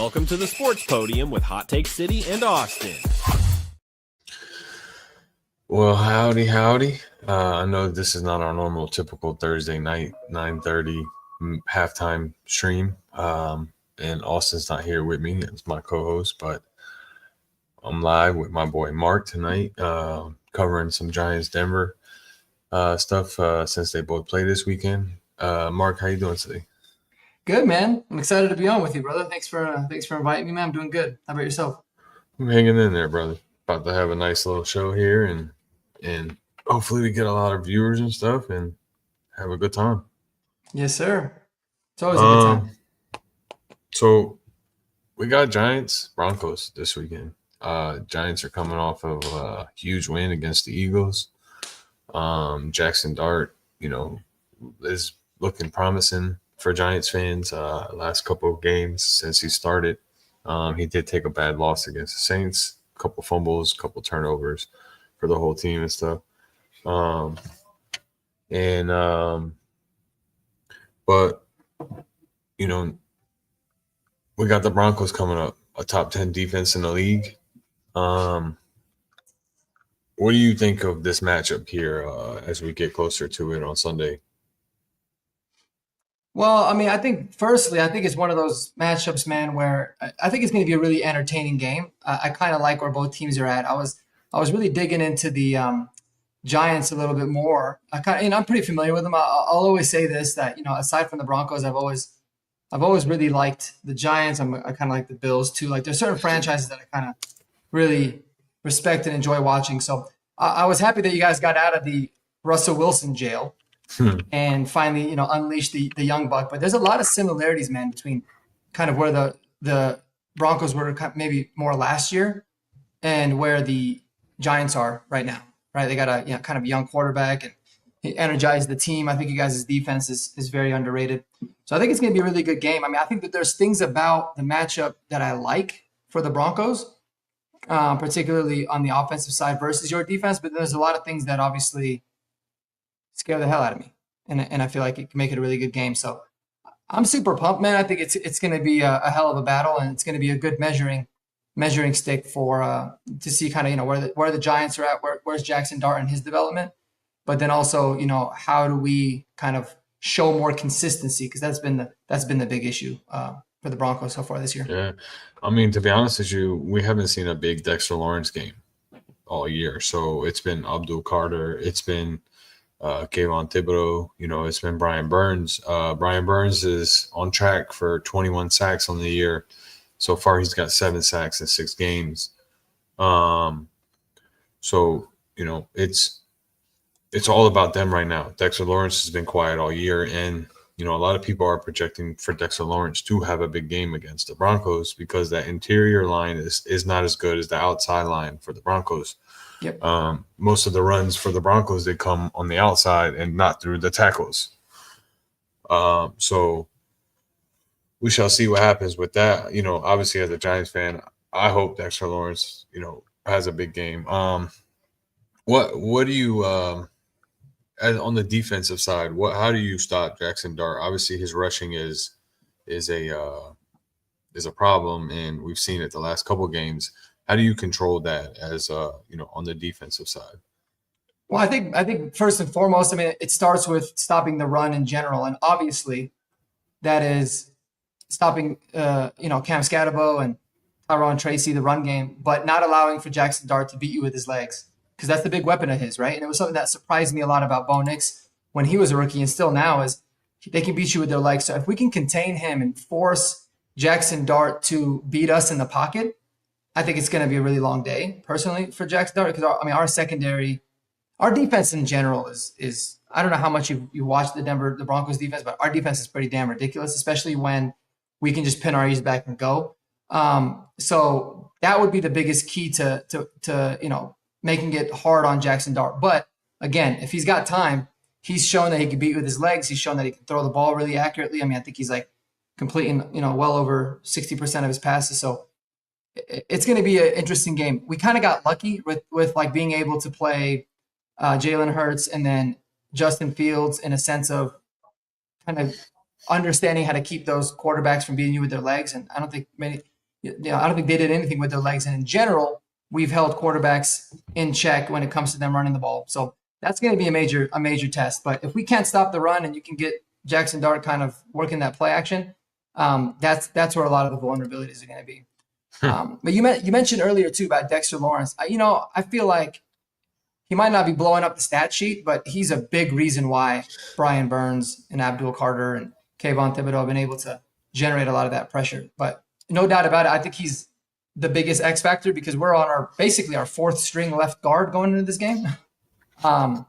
Welcome to the Sports Podium with Hot Take City and Austin. Well, howdy. I know this is not our normal typical Thursday night, 9:30 halftime stream. And Austin's not here with me as my co-host, but I'm live with my boy Mark tonight, covering some Giants Denver stuff since they both play this weekend. Mark, how you doing today? Good, man. I'm excited to be on with you, brother. Thanks for inviting me, man. I'm doing good. How about yourself? I'm hanging in there, brother. About to have a nice little show here, and hopefully we get a lot of viewers and stuff and have a good time. Yes, sir. It's always a good time. So we got Giants Broncos this weekend. Giants are coming off of a huge win against the Eagles. Jaxson Dart, is looking promising for Giants fans. Last couple of games since he started, he did take a bad loss against the Saints. A couple fumbles, a couple turnovers for the whole team and stuff. But we got the Broncos coming up, a top 10 defense in the league. What do you think of this matchup here as we get closer to it on Sunday? Well, I mean, I think it's one of those matchups, man, where I think it's going to be a really entertaining game. I kind of like where both teams are at. I was really digging into the Giants a little bit more. I'm pretty familiar with them. I'll always say this, that aside from the Broncos, I've always really liked the Giants. I kind of like the Bills too. Like there's certain franchises that I kind of really respect and enjoy watching. So I was happy that you guys got out of the Russell Wilson jail and finally, unleashed the young buck. But there's a lot of similarities, man, between kind of where the Broncos were maybe more last year and where the Giants are right now. Right? They got a kind of young quarterback and he energized the team. I think you guys' defense is very underrated. So I think it's going to be a really good game. I mean, I think that there's things about the matchup that I like for the Broncos, particularly on the offensive side versus your defense. But there's a lot of things that obviously scare the hell out of me. And I feel like it can make it a really good game. So I'm super pumped, man. I think it's going to be a hell of a battle, and it's going to be a good measuring stick for to see kind of where the Giants are at, where's Jaxson Dart in his development, but then also how do we kind of show more consistency, because that's been the big issue for the Broncos so far this year. Yeah, I mean, to be honest with you, we haven't seen a big Dexter Lawrence game all year. So it's been Abdul Carter, it's been Kayvon Thibodeau, it's been Brian Burns. Brian Burns is on track for 21 sacks on the year. So far, he's got 7 sacks in 6 games. So it's all about them right now. Dexter Lawrence has been quiet all year, and a lot of people are projecting for Dexter Lawrence to have a big game against the Broncos because that interior line is not as good as the outside line for the Broncos. Yep. Most of the runs for the Broncos, they come on the outside and not through the tackles. So we shall see what happens with that. Obviously as a Giants fan, I hope Dexter Lawrence, has a big game. What do you on the defensive side? How do you stop Jaxson Dart? Obviously his rushing is a problem, and we've seen it the last couple of games. How do you control that as on the defensive side? Well, I think first and foremost, I mean, it starts with stopping the run in general, and obviously that is stopping Cam Scatterbo and Tyron Tracy, the run game, but not allowing for Jaxson Dart to beat you with his legs, because that's the big weapon of his, right? And it was something that surprised me a lot about Bo Nix when he was a rookie, and still now, is they can beat you with their legs. So if we can contain him and force Jaxson Dart to beat us in the pocket, I think it's going to be a really long day, personally, for Jaxson Dart, because our secondary, our defense in general is I don't know how much you watch the Broncos defense, but our defense is pretty damn ridiculous, especially when we can just pin our ears back and go. So that would be the biggest key to making it hard on Jaxson Dart. But again, if he's got time, he's shown that he can beat with his legs. He's shown that he can throw the ball really accurately. I mean, I think he's like completing well over 60% of his passes. So it's going to be an interesting game. We kind of got lucky with like being able to play Jalen Hurts and then Justin Fields in a sense of kind of understanding how to keep those quarterbacks from beating you with their legs. And I don't think I don't think they did anything with their legs. And in general, we've held quarterbacks in check when it comes to them running the ball. So that's going to be a major test. But if we can't stop the run and you can get Jaxson Dart kind of working that play action, that's where a lot of the vulnerabilities are going to be. But you mentioned earlier too about Dexter Lawrence. I feel like he might not be blowing up the stat sheet, but he's a big reason why Brian Burns and Abdul Carter and Kayvon Thibodeau have been able to generate a lot of that pressure. But no doubt about it, I think he's the biggest X factor because we're on basically our fourth string left guard going into this game. And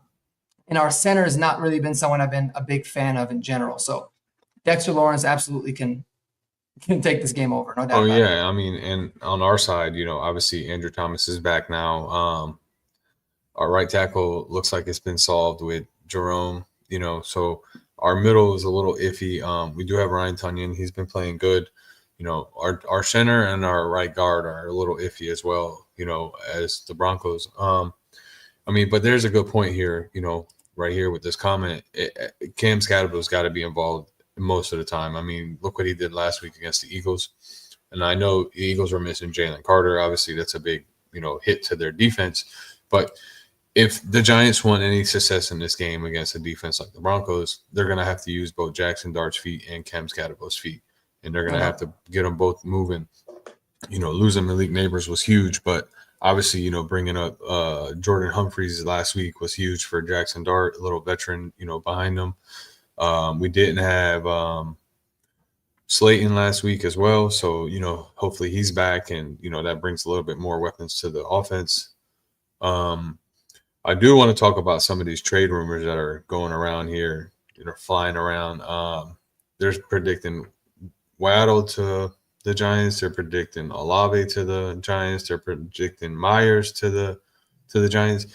our center has not really been someone I've been a big fan of in general. So Dexter Lawrence absolutely can take this game over, no doubt. Oh yeah, I mean, and on our side, obviously Andrew Thomas is back now. Our right tackle looks like it's been solved with Jerome. So our middle is a little iffy. We do have Ryan Tunyon; he's been playing good. Our center and our right guard are a little iffy as well. As the Broncos. But there's a good point here. Right here with this comment, Cam Scatterbo's got to be involved most of the time. Look what he did last week against the Eagles. And I know the Eagles were missing Jalen Carter. Obviously, that's a big, hit to their defense. But if the Giants want any success in this game against a defense like the Broncos, they're going to have to use both Jaxson Dart's feet and Cam Scatterbo's feet. And they're going to have to get them both moving. Losing Malik Neighbors was huge, but obviously, bringing up Jordan Humphreys last week was huge for Jaxson Dart, a little veteran, behind him. We didn't have Slayton last week as well. So, hopefully he's back and, that brings a little bit more weapons to the offense. I do want to talk about some of these trade rumors that are going around here, flying around. They're predicting Waddle to the Giants. They're predicting Olave to the Giants. They're predicting Myers to the Giants.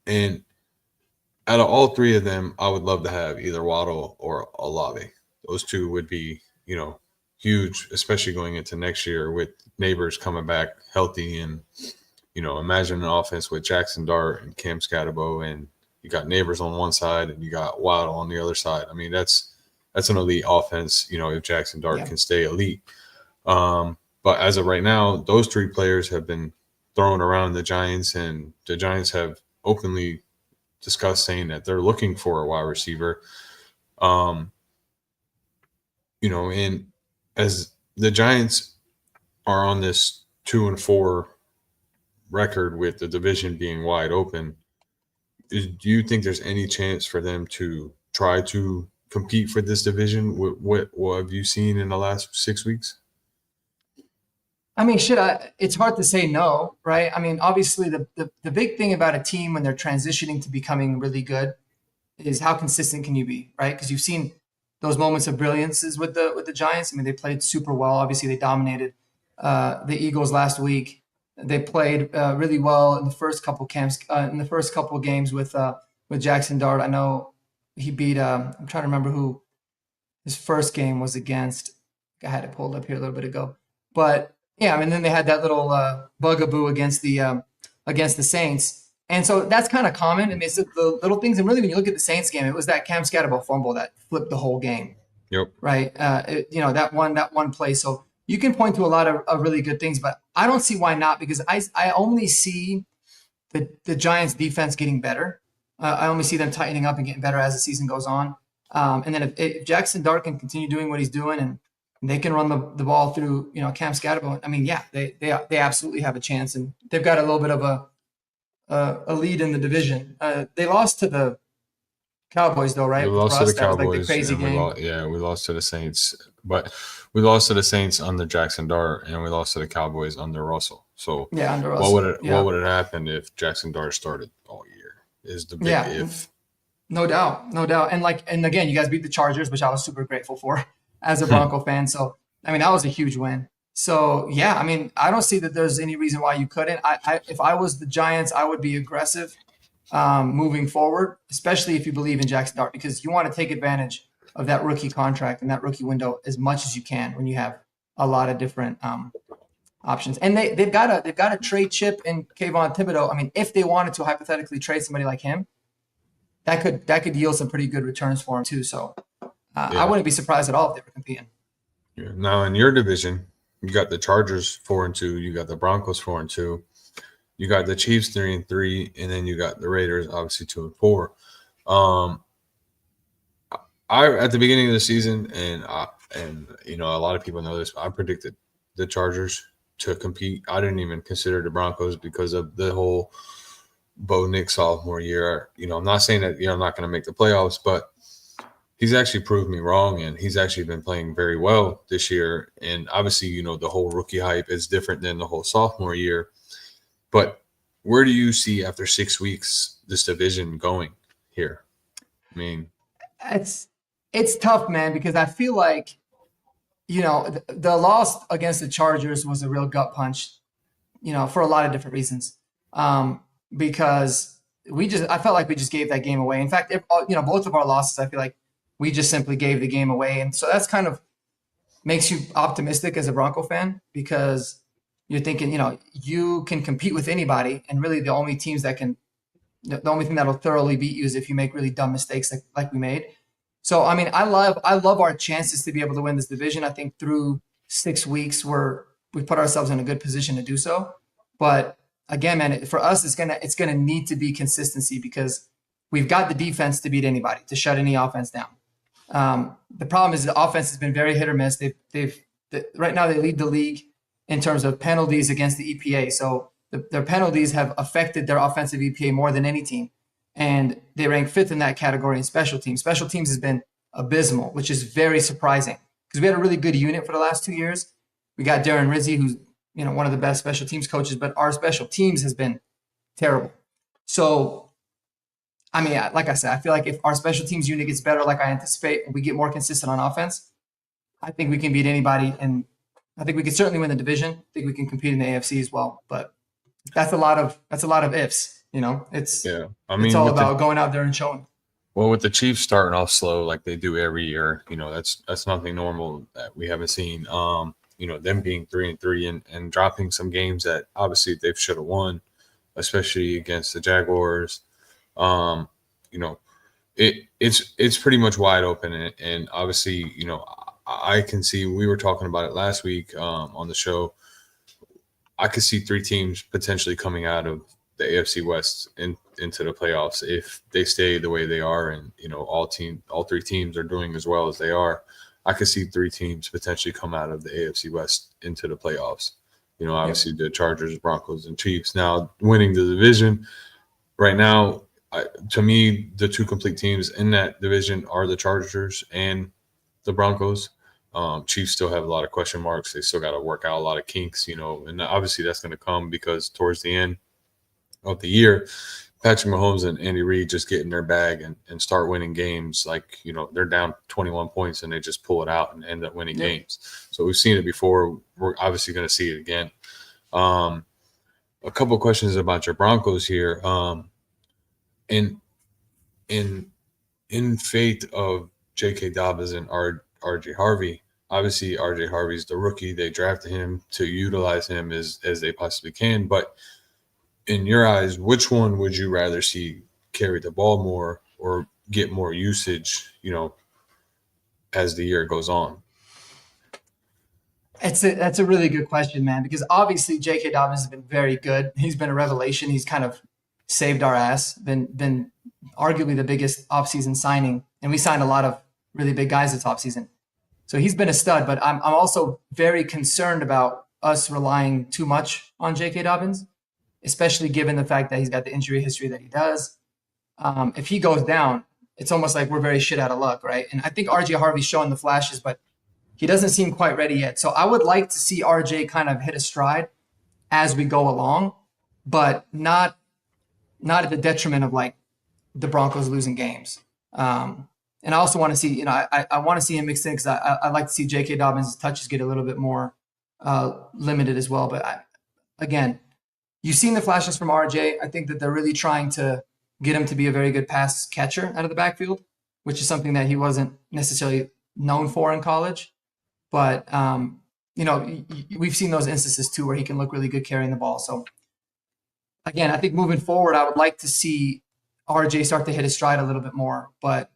And out of all three of them, I would love to have either Waddle or Olave. Those two would be, huge, especially going into next year with Neighbors coming back healthy. And, imagine an offense with Jaxson Dart and Cam Scatterbo, and you got Neighbors on one side and you got Waddle on the other side. That's an elite offense, if Jaxson Dart can stay elite. But as of right now, those three players have been thrown around the Giants, and the Giants have openly discussed saying that they're looking for a wide receiver. And as the Giants are on this 2-4 record with the division being wide open, do you think there's any chance for them to try to compete for this division? What have you seen in the last 6 weeks? It's hard to say no, right? Obviously the big thing about a team when they're transitioning to becoming really good is how consistent can you be, right? Because you've seen those moments of brilliances with the Giants. They played super well. Obviously, they dominated the Eagles last week. They played really well in the first couple games with Jaxson Dart. I know he beat. I'm trying to remember who his first game was against. I had it pulled up here a little bit ago, but yeah, then they had that little bugaboo against the Saints, and so that's kind of common. It's the little things, and really, when you look at the Saints game, it was that Cam Scatterbo fumble that flipped the whole game. Yep. Right. That one play. So you can point to a lot of really good things, but I don't see why not, because I only see the Giants defense getting better. I only see them tightening up and getting better as the season goes on. And then if Jaxson Dart can continue doing what he's doing and they can run the ball through, Cam Scatterbo, they absolutely have a chance, and they've got a little bit of a lead in the division. They lost to the Cowboys, though, right? We lost to the That was like the Cowboys. crazy game. We lost to the Saints, but we lost to the Saints under Jaxson Dart, and we lost to the Cowboys under Russell. So under Russell. What would have happened if Jaxson Dart started all year? Is the big if. No doubt. And again, you guys beat the Chargers, which I was super grateful for as a Bronco fan. So that was a huge win. So I don't see that there's any reason why you couldn't. If I was the Giants, I would be aggressive moving forward, especially if you believe in Jaxson Dart, because you want to take advantage of that rookie contract and that rookie window as much as you can when you have a lot of different options. And they've got a trade chip in Kayvon Thibodeau. If they wanted to hypothetically trade somebody like him, that could yield some pretty good returns for him too. So I wouldn't be surprised at all if they were competing. Yeah. Now in your division, You got the Chargers 4-2. You got the Broncos 4-2. You got the Chiefs 3-3, and then you got the Raiders obviously 2-4. I at the beginning of the season, and a lot of people know this, I predicted the Chargers to compete. I didn't even consider the Broncos because of the whole Bo Nick sophomore year. I'm not saying that I'm not going to make the playoffs, but he's actually proved me wrong, and he's actually been playing very well this year. And obviously, the whole rookie hype is different than the whole sophomore year. But where do you see after 6 weeks this division going here? I mean, it's tough, man, because I feel like the loss against the Chargers was a real gut punch, for a lot of different reasons. Because I felt like we just gave that game away. In fact, both of our losses, I feel like we just simply gave the game away. And so that's kind of makes you optimistic as a Bronco fan, because you're thinking, you can compete with anybody. And really the only thing that'll thoroughly beat you is if you make really dumb mistakes like we made. So, I mean, I love our chances to be able to win this division. I think through 6 weeks, we put ourselves in a good position to do so. But again, man, for us, it's gonna need to be consistency, because we've got the defense to beat anybody, to shut any offense down. The problem is the offense has been very hit or miss. Right now they lead the league in terms of penalties against the EPA. So their penalties have affected their offensive EPA more than any team. And they rank 5th in that category in special teams. Special teams has been abysmal, which is very surprising, because we had a really good unit for the last 2 years. We got Darren Rizzi, who's one of the best special teams coaches, but our special teams has been terrible. So, I mean, like I said, I feel like if our special teams unit gets better, like I anticipate, and we get more consistent on offense, I think we can beat anybody, and I think we can certainly win the division. I think we can compete in the AFC as well. But that's a lot of ifs. It's all about going out there and showing. Well, with the Chiefs starting off slow like they do every year, that's nothing normal that we haven't seen. Them being 3-3 and dropping some games that obviously they should have won, especially against the Jaguars. It's pretty much wide open, and obviously, I can see, we were talking about it last week on the show. I could see 3 teams potentially coming out of the AFC West into the playoffs if they stay the way they are, and all 3 teams are doing as well as they are. I could see 3 teams potentially come out of the AFC West into the playoffs. Obviously the Chargers, Broncos, and Chiefs. Now winning the division right now, to me, the 2 complete teams in that division are the Chargers and the Broncos. Chiefs still have a lot of question marks. They still got to work out a lot of kinks, and obviously that's going to come because towards the end of the year, Patrick Mahomes and Andy Reid just get in their bag and start winning games. Like, they're down 21 points and they just pull it out and end up winning games. So we've seen it before. We're obviously going to see it again. A couple of questions about your Broncos here. In faith of J.K. Dobbins and R.J. Harvey, obviously R.J. Harvey's the rookie. They drafted him to utilize him as they possibly can. But in your eyes, which one would you rather see carry the ball more or get more usage, as the year goes on? That's a really good question, man, because obviously J.K. Dobbins has been very good. He's been a revelation. He's kind of saved our ass, been arguably the biggest offseason signing. And we signed a lot of really big guys this offseason. So he's been a stud, but I'm also very concerned about us relying too much on J.K. Dobbins, especially given the fact that he's got the injury history that he does. If he goes down, it's almost like we're very shit out of luck, right? And I think RJ Harvey's showing the flashes, but he doesn't seem quite ready yet. So I would like to see RJ kind of hit a stride as we go along, but not at the detriment of like the Broncos losing games. And I also want to see, I want to see him mixed in, because I like to see J.K. Dobbins' touches get a little bit more limited as well. But again, you've seen the flashes from RJ. I think that they're really trying to get him to be a very good pass catcher out of the backfield, which is something that he wasn't necessarily known for in college. But, we've seen those instances too where he can look really good carrying the ball. So, again, I think moving forward, I would like to see RJ start to hit his stride a little bit more. But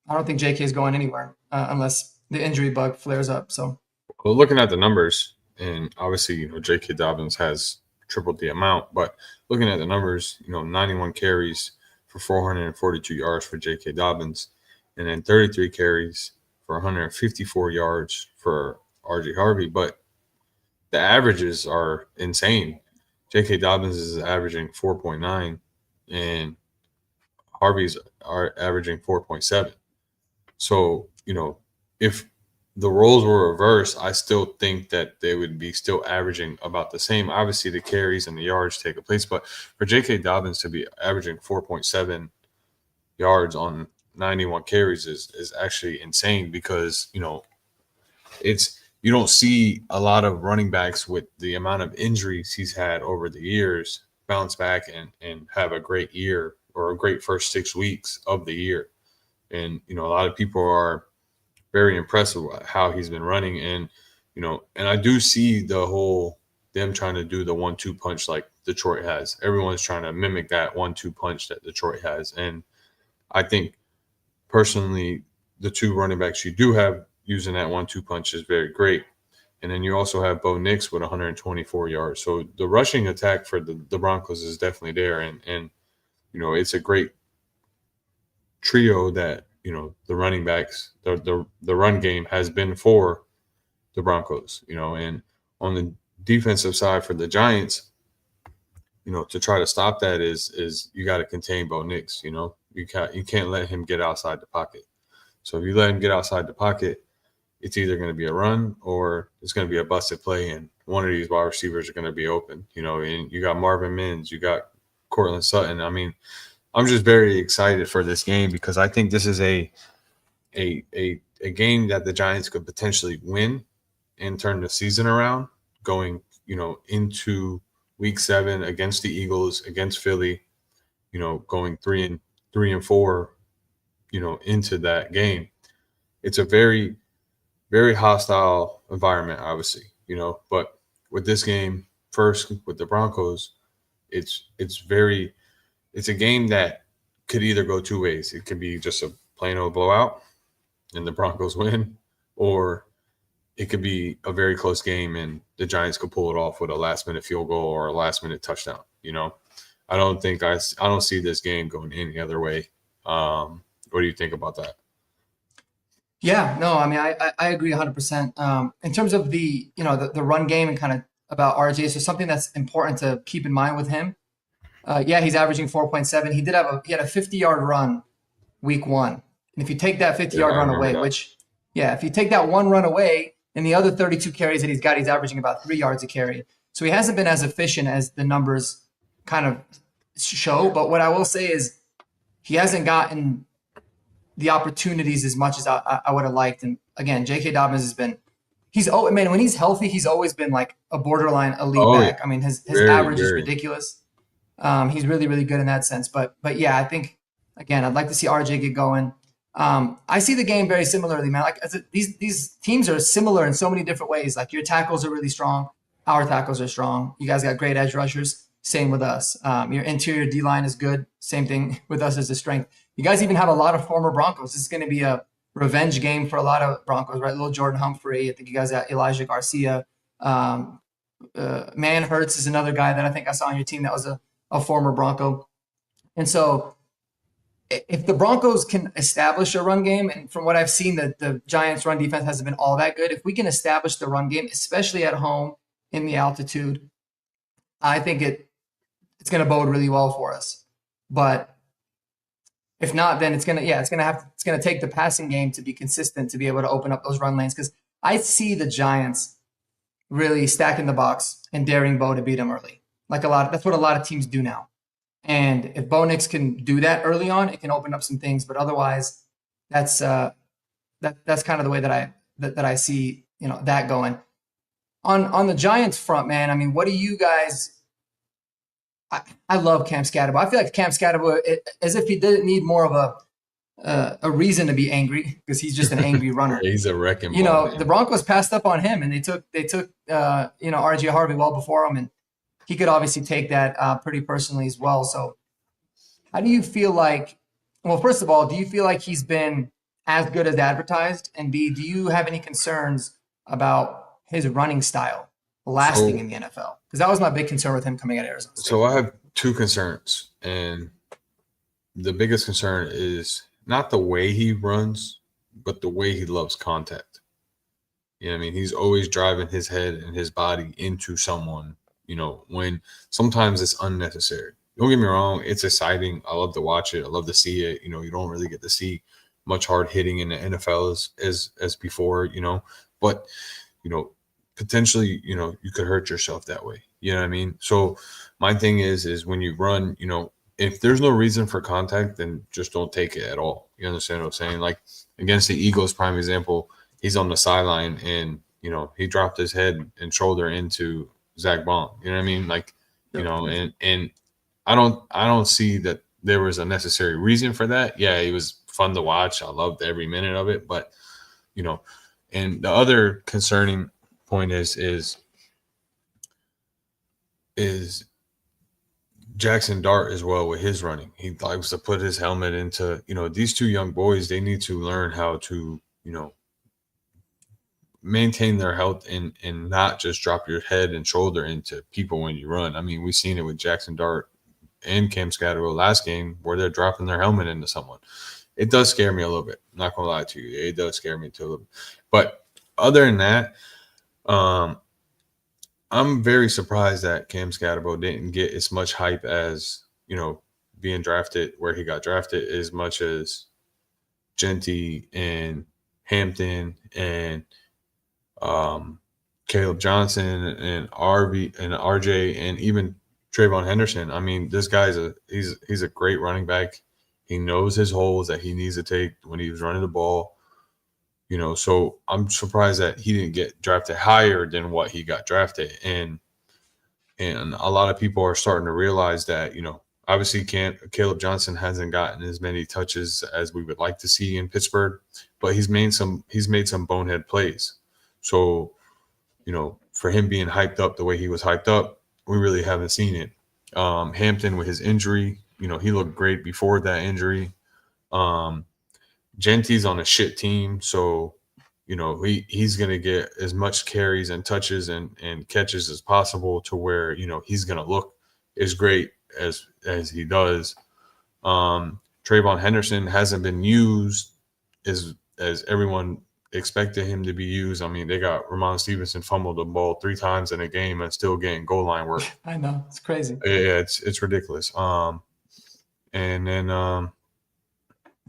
I don't think JK is going anywhere unless the injury bug flares up. So, well, looking at the numbers, And obviously, J.K. Dobbins has tripled the amount. But looking at the numbers, 91 carries for 442 yards for J.K. Dobbins, and then 33 carries for 154 yards for R.J. Harvey. But the averages are insane. J.K. Dobbins is averaging 4.9, and Harvey's are averaging 4.7. So, if the roles were reversed, I still think that they would be still averaging about the same. Obviously, the carries and the yards take a place, but for J.K. Dobbins to be averaging 4.7 yards on 91 carries is actually insane because, you don't see a lot of running backs with the amount of injuries he's had over the years bounce back and have a great year or a great first 6 weeks of the year. And, a lot of people are very impressed with how he's been running. And, and I do see them trying to do the 1-2 punch like Detroit has. Everyone's trying to mimic that 1-2 punch that Detroit has. And I think personally, the two running backs you do have using that 1-2 punch is very great. And then you also have Bo Nix with 124 yards. So the rushing attack for the Broncos is definitely there. And it's a great trio that, the running backs, the run game has been for the Broncos, and on the defensive side for the Giants, to try to stop that is you got to contain Bo Nix, you can't let him get outside the pocket. So if you let him get outside the pocket, it's either going to be a run or it's going to be a busted play, and one of these wide receivers are going to be open, and you got Marvin Mims, you got Cortland Sutton. I mean, I'm just very excited for this game because I think this is a game that the Giants could potentially win and turn the season around going, into week 7 against the Eagles, against Philly, going 3-4, into that game. It's a very, very hostile environment, obviously, but with this game first with the Broncos, it's a game that could either go two ways. It could be just a plain old blowout and the Broncos win, or it could be a very close game and the Giants could pull it off with a last-minute field goal or a last-minute touchdown. I don't see this game going any other way. What do you think about that? Yeah, no, I mean, I agree 100%. In terms of the run game and kind of about RJ, so something that's important to keep in mind with him. He's averaging 4.7. He had a 50-yard run week 1. And if you take that 50-yard run away, if you take that one run away and the other 32 carries that he's averaging about 3 yards a carry. So he hasn't been as efficient as the numbers kind of show. But what I will say is he hasn't gotten the opportunities as much as I would have liked. And again, J.K. Dobbins when he's healthy, he's always been like a borderline elite back. Yeah. I mean, his average is ridiculous. He's really, really good in that sense. But yeah, I think, again, I'd like to see RJ get going. I see the game very similarly, man. Like these teams are similar in so many different ways. Like your tackles are really strong. Our tackles are strong. You guys got great edge rushers. Same with us. Your interior D-line is good. Same thing with us as a strength. You guys even have a lot of former Broncos. This is going to be a revenge game for a lot of Broncos, right? Little Jordan Humphrey. I think you guys got Elijah Garcia. Man Hurts is another guy that I think I saw on your team that was a former Bronco. And so if the Broncos can establish a run game, and from what I've seen, the Giants' run defense hasn't been all that good. If we can establish the run game, especially at home in the altitude, I think it's going to bode really well for us. But if not, then it's going to take the passing game to be consistent to be able to open up those run lanes. Because I see the Giants really stacking the box and daring Bo to beat them early. That's what a lot of teams do now. And if Bo Nix can do that early on, it can open up some things. But otherwise, that's kind of the way that I see that going. On the Giants front, man. I mean, what do you guys? I love Cam Scatterbo. I feel like Cam Scatterbo, as if he didn't need more of a reason to be angry, because he's just an angry runner. He's a wrecking ball. The Broncos passed up on him, and they took R.J. Harvey well before him, and he could obviously take that pretty personally as well. So how do you feel like, well, first of all, do you feel like he's been as good as advertised? And B, do you have any concerns about his running style? lasting So, in the NFL? Because that was my big concern with him coming out of Arizona State. so I have two concerns, and the biggest concern is not the way he runs, but the way he loves contact. You know what I mean? He's always driving his head and his body into someone, when sometimes it's unnecessary. Don't get me wrong, it's exciting. I love to watch it. I love to see it. You don't really get to see much hard hitting in the NFL as before, but potentially, you could hurt yourself that way. You know what I mean? So my thing is when you run, if there's no reason for contact, then just don't take it at all. You understand what I'm saying? Like against the Eagles, prime example, he's on the sideline and, he dropped his head and shoulder into Zach Baum. You know what I mean? Like, and I don't see that there was a necessary reason for that. Yeah, it was fun to watch. I loved every minute of it. But, and the other concerning point is Jaxson Dart as well with his running. He likes to put his helmet into, these two young boys, they need to learn how to, maintain their health and not just drop your head and shoulder into people when you run. I mean, we've seen it with Jaxson Dart and Cam Scatterwell last game where they're dropping their helmet into someone. It does scare me a little bit. I'm not going to lie to you. It does scare me too a little bit. But other than that, I'm very surprised that Cam Scatterwell didn't get as much hype as, being drafted where he got drafted, as much as Genty and Hampton and Caleb Johnson and RJ and even Trayvon Henderson. I mean, this guy's he's a great running back. He knows his holes that he needs to take when he was running the ball. So I'm surprised that he didn't get drafted higher than what he got drafted. And a lot of people are starting to realize that, obviously Caleb Johnson hasn't gotten as many touches as we would like to see in Pittsburgh, but he's made some bonehead plays. So, for him being hyped up the way he was hyped up, we really haven't seen it. Hampton with his injury, he looked great before that injury. Genty's on a shit team, so he's gonna get as much carries and touches and catches as possible to where he's gonna look as great as he does. Trayvon Henderson hasn't been used as everyone expected him to be used. I mean, they got Ramon Stevenson fumbled the ball 3 times in a game and still getting goal line work. I know, it's crazy. Yeah, it's ridiculous. And then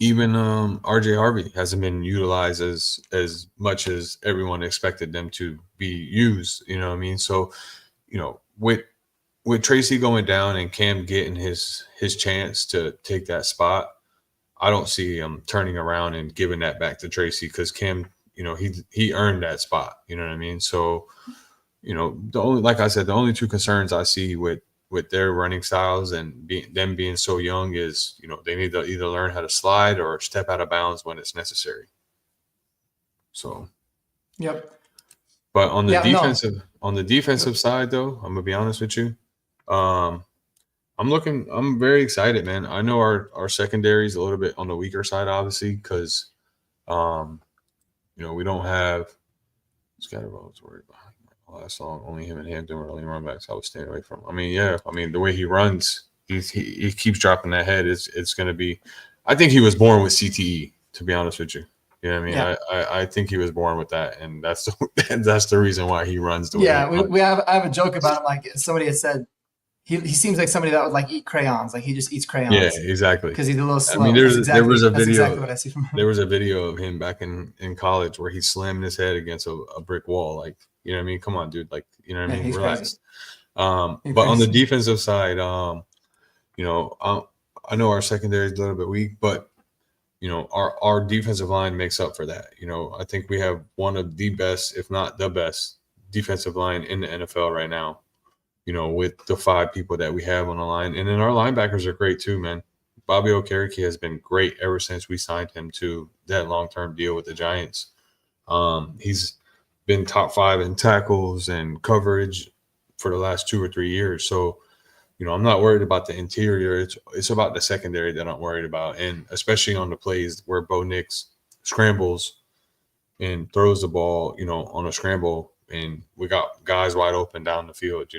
even RJ Harvey hasn't been utilized as much as everyone expected them to be used. You know what I mean? So, with Tracy going down and Cam getting his chance to take that spot, I don't see him turning around and giving that back to Tracy because Cam, he earned that spot. You know what I mean? So, like I said, the only two concerns I see with their running styles and them being so young is, they need to either learn how to slide or step out of defensive So, yep. But on the defensive side, though, I'm gonna be honest with you. I'm very excited, man. I know our secondary is a little bit on the weaker side, obviously, because, we don't have Scatterbones worried about. Last song, only him and Hampton were the only run backs I was staying away from. I mean, the way he runs, he keeps dropping that head. It's going to be. I think he was born with CTE, to be honest with you. You know what I mean? Yeah. I think he was born with that, and that's the reason why he runs the way. Yeah, I have a joke about him. Like somebody had said, he seems like somebody that would like eat crayons. Like he just eats crayons. Yeah, exactly. Because he's a little slow. I mean, there was a video. Exactly what I see from him. There was a video of him back in college where he slammed his head against a brick wall. Like, you know what I mean? Come on, dude. Like, you know what I mean? Relax. But on the defensive side, I know our secondary is a little bit weak, but our defensive line makes up for that. I think we have one of the best, if not the best, defensive line in the NFL right now. With the 5 people that we have on the line. And then our linebackers are great too, man. Bobby Okereke has been great ever since we signed him to that long-term deal with the Giants. He's been top 5 in tackles and coverage for the last 2 or 3 years. So, I'm not worried about the interior. It's about the secondary that I'm worried about. And especially on the plays where Bo Nix scrambles and throws the ball, on a scramble, and we got guys wide open down the field,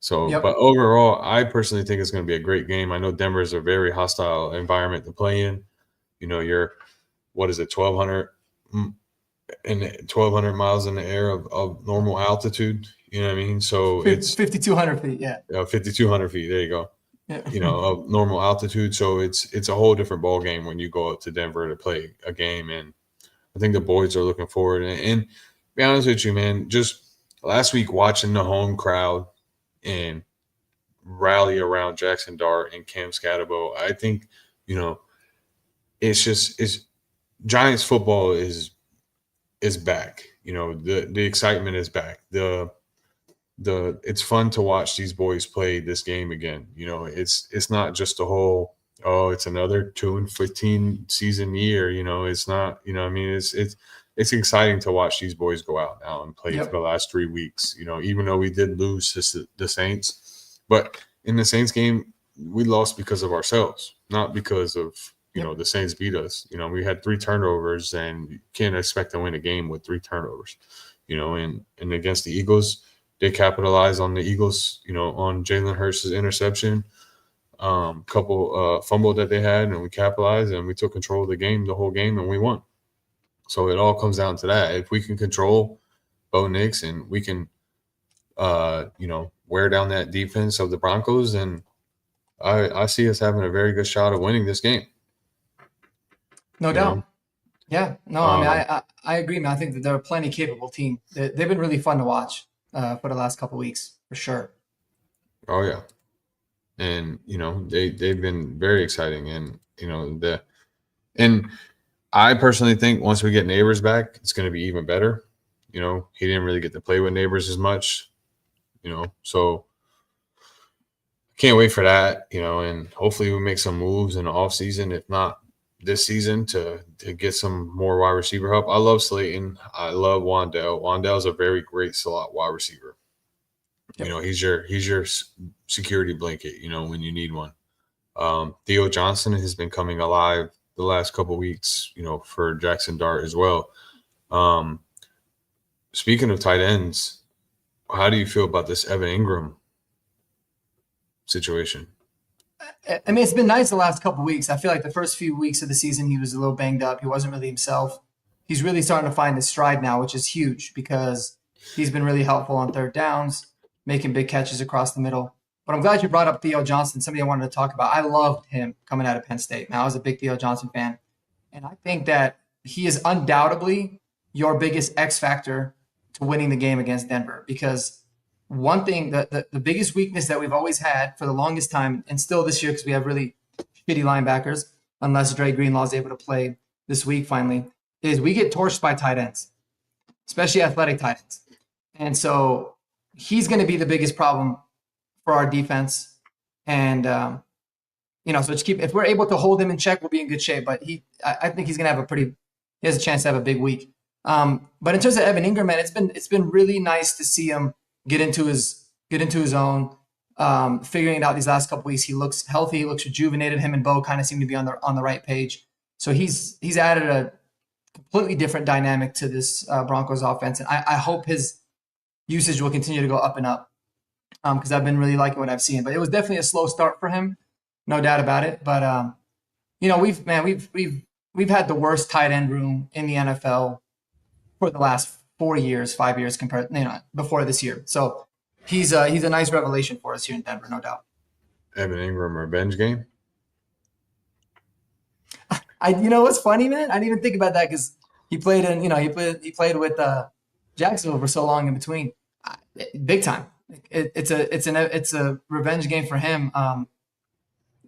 So, Yep. but overall, I personally think it's going to be a great game. I know Denver is a very hostile environment to play in. You're, what is it, 1,200 miles in the air of normal altitude. You know what I mean? So it's 5,200 feet. Yeah. 5,200 feet. There you go. Yeah. Of normal altitude. So it's a whole different ball game when you go up to Denver to play a game. And I think the boys are looking forward. And to be honest with you, man, just last week watching the home crowd and rally around Jaxson Dart and Cam Scatterbo, I think, it's Giants football is back. The excitement is back. It's fun to watch these boys play this game again. It's not just a whole, it's another 2-15 season year. It's not, I mean, it's exciting to watch these boys go out now and play for the last 3 weeks, even though we did lose to the Saints. But in the Saints game, we lost because of ourselves, not because of, the Saints beat us. We had 3 turnovers, and you can't expect to win a game with 3 turnovers, and against the Eagles, they capitalized on the Eagles, on Jalen Hurts' interception, couple fumble that they had, and we capitalized and we took control of the whole game, and we won. So it all comes down to that. If we can control Bo Nix and we can, wear down that defense of the Broncos, then I see us having a very good shot of winning this game. No doubt. Yeah. No, I mean, I agree, man. I think that they're a plenty capable team. They've been really fun to watch for the last couple of weeks, for sure. Oh, yeah. And, they've been very exciting. And, and I personally think once we get Neighbors back, it's going to be even better. He didn't really get to play with Neighbors as much, so can't wait for that, and hopefully we make some moves in the offseason, if not this season, to get some more wide receiver help. I love Slayton. I love Wandell. Wandell's a very great slot wide receiver. Yep. He's your security blanket, when you need one. Theo Johnson has been coming alive the last couple of weeks, for Jaxson Dart as well. Speaking of tight ends, how do you feel about this Evan Ingram situation? I mean, it's been nice the last couple of weeks. I feel like the first few weeks of the season, he was a little banged up. He wasn't really himself. He's really starting to find his stride now, which is huge because he's been really helpful on third downs, making big catches across the middle. But I'm glad you brought up Theo Johnson, somebody I wanted to talk about. I loved him coming out of Penn State. Now, I was a big Theo Johnson fan. And I think that he is undoubtedly your biggest X factor to winning the game against Denver, because one thing, the biggest weakness that we've always had for the longest time, and still this year because we have really shitty linebackers, unless Dre Greenlaw is able to play this week finally, is we get torched by tight ends, especially athletic tight ends. And so he's going to be the biggest problem for our defense. And, so just if we're able to hold him in check, we'll be in good shape. But I think he's going to have he has a chance to have a big week. But in terms of Evan Ingram, man, it's been really nice to see him get into his own, figuring it out these last couple weeks. He looks healthy. He looks rejuvenated. Him and Bo kind of seem to be on the right page. So he's added a completely different dynamic to this Broncos offense. And I hope his usage will continue to go up and up, because I've been really liking what I've seen. But it was definitely a slow start for him, no doubt about it. But we've had the worst tight end room in the NFL for the last 5 years compared, before this year. So he's a nice revelation for us here in Denver, no doubt. Evan Ingram revenge game. What's funny, man? I didn't even think about that because he played he played with Jacksonville for so long in between, big time. It's a revenge game for him. No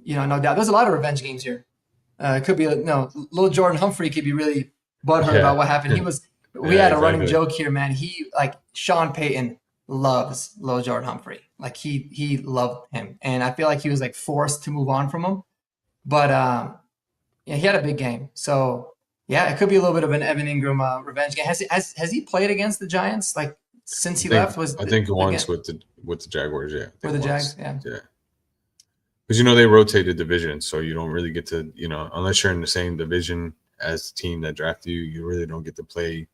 doubt. There's a lot of revenge games here. It could be little Jordan Humphrey could be really butthurt about what happened. We had a running joke here, man. Sean Payton loves little Jordan Humphrey. Like he loved him, and I feel like he was like forced to move on from him. But he had a big game. So it could be a little bit of an Evan Ingram revenge game. Has he played against the Giants like since he left? I think once with the Jaguars, yeah. With the Jags, yeah. Because they rotated divisions, so you don't really get to unless you're in the same division as the team that drafted you, you really don't get to play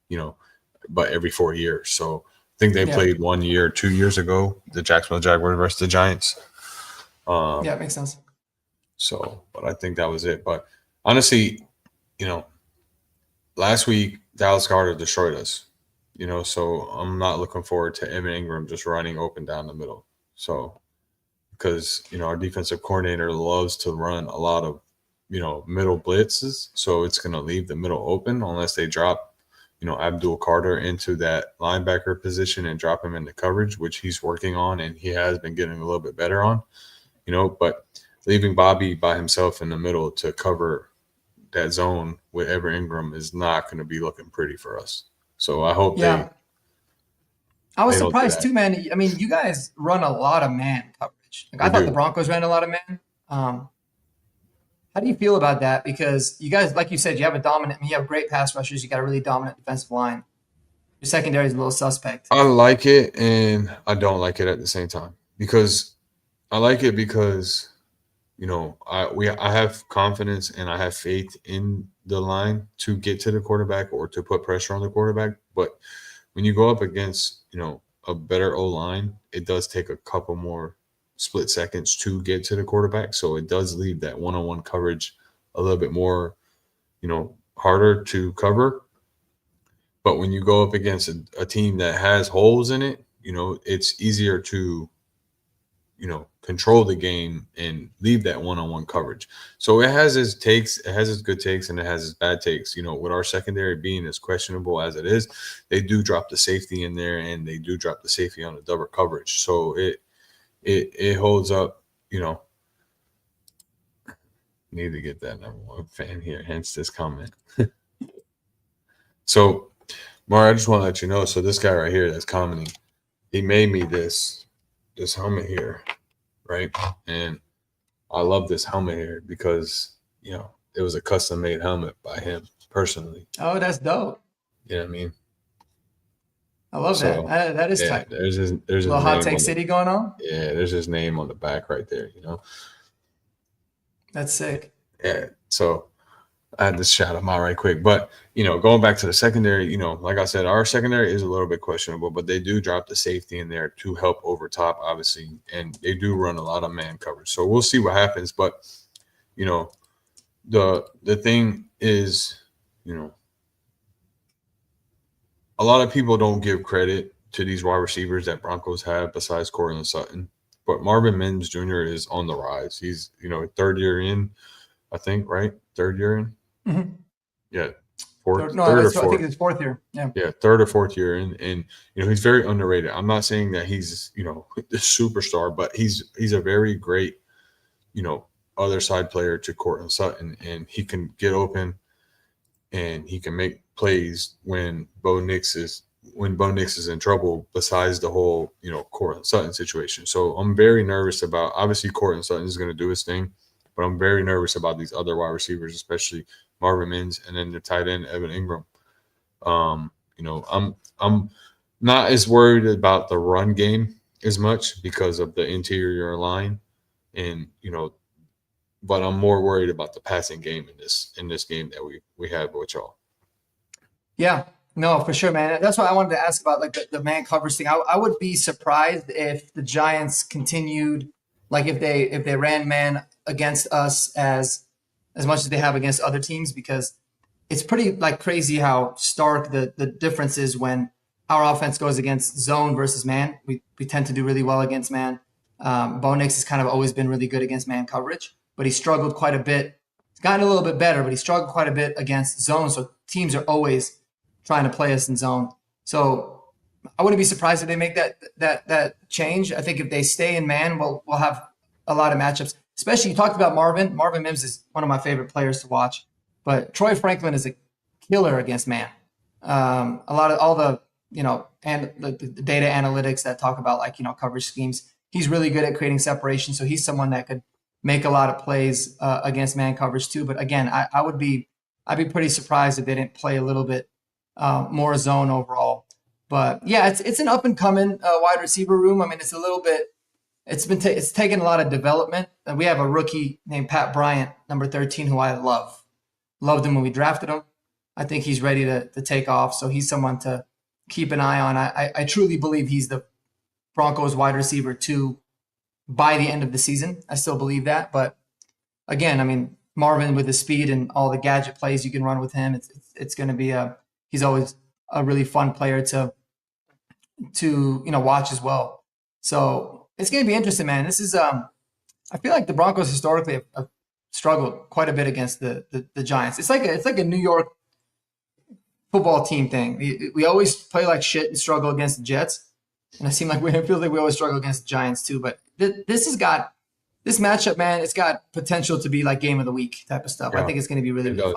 but every 4 years. So I think they Yeah. played 1 year, 2 years ago, the Jacksonville Jaguars versus the Giants. Yeah, it makes sense. So, but I think that was it. But honestly, last week Dallas Goedert destroyed us. So I'm not looking forward to Evan Ingram just running open down the middle. So because our defensive coordinator loves to run a lot of middle blitzes, so it's going to leave the middle open unless they drop Abdul Carter into that linebacker position and drop him into coverage, which he's working on and he has been getting a little bit better on. But leaving Bobby by himself in the middle to cover that zone with Evan Ingram is not going to be looking pretty for us. So I hope I was they don't do surprised that. too, man. I mean, you guys run a lot of man coverage. I thought the Broncos ran a lot of man. How do you feel about that? Because you guys, like you said, you have you have great pass rushers. You got a really dominant defensive line. Your secondary is a little suspect. I like it and I don't like it at the same time because I like it because I have confidence and I have faith in the line to get to the quarterback or to put pressure on the quarterback. But when you go up against a better O-line, it does take a couple more split seconds to get to the quarterback. So it does leave that one-on-one coverage a little bit more, harder to cover. But when you go up against a team that has holes in it, it's easier to, control the game and leave that one-on-one coverage. So it has its takes, it has its good takes, and it has its bad takes. With our secondary being as questionable as it is, they do drop the safety in there and they do drop the safety on the double coverage. So it holds up, Need to get that number one fan here, hence this comment. So, Mar, I just want to let you know. So this guy right here that's commenting, he made me this helmet here, right? And I love this helmet here because it was a custom made helmet by him personally. Oh, that's dope. You know what I mean? I love that. That is tight. There's his little Hot Take City going on. Yeah, there's his name on the back right there. That's sick. Yeah. So I had to shout him out right quick. But, going back to the secondary, like I said, our secondary is a little bit questionable, but they do drop the safety in there to help over top, obviously. And they do run a lot of man coverage. So we'll see what happens. But, the thing is, a lot of people don't give credit to these wide receivers that Broncos have besides Courtland Sutton. But Marvin Mims Jr. is on the rise. He's, third year in, I think, right? Third year in? Mm-hmm. Yeah. Third or fourth. I think it's fourth year. Yeah. Yeah, third or fourth year in. And, he's very underrated. I'm not saying that he's, the superstar, but he's a very great, other side player to Courtland Sutton. And he can get open and he can make plays when Bo Nix is in trouble, besides the whole, Courtland Sutton situation. So I'm very nervous about, obviously Courtland Sutton is going to do his thing, but I'm very nervous about these other wide receivers, especially Marvin Mims and then the tight end, Evan Ingram. I'm not as worried about the run game as much because of the interior line and, but I'm more worried about the passing game in this game that we have with y'all. Yeah, no, for sure, man. That's why I wanted to ask about like the man coverage thing. I would be surprised if the Giants continued, like if they ran man against us as much as they have against other teams, because it's pretty like crazy how stark the difference is when our offense goes against zone versus man. We tend to do really well against man. Bo Nix has kind of always been really good against man coverage, but he struggled quite a bit. He's gotten a little bit better, but he struggled quite a bit against zone. So teams are always trying to play us in zone. So I wouldn't be surprised if they make that change. I think if they stay in man, we'll have a lot of matchups. Especially, you talked about Marvin. Marvin Mims is one of my favorite players to watch. But Troy Franklin is a killer against man. A lot of all the and the data analytics that talk about like coverage schemes. He's really good at creating separation. So he's someone that could make a lot of plays against man coverage too. But again, I'd be pretty surprised if they didn't play a little bit more zone overall. But yeah, it's an up and coming wide receiver room. I mean, it's a little bit. It's taken a lot of development. And we have a rookie named Pat Bryant, number 13, who I loved him when we drafted him. I think he's ready to take off. So he's someone to keep an eye on. I truly believe he's the Broncos wide receiver 2 by the end of the season. I still believe that. But again, I mean, Marvin with the speed and all the gadget plays you can run with him, it's going to be he's always a really fun player to watch as well. So it's going to be interesting, man. This is I feel like the Broncos historically have struggled quite a bit against the Giants. It's like a New York football team thing. We always play like shit and struggle against the Jets, and it feels like we always struggle against the Giants too. But this matchup, man. It's got potential to be like game of the week type of stuff. Yeah, I think it's going to be really fun.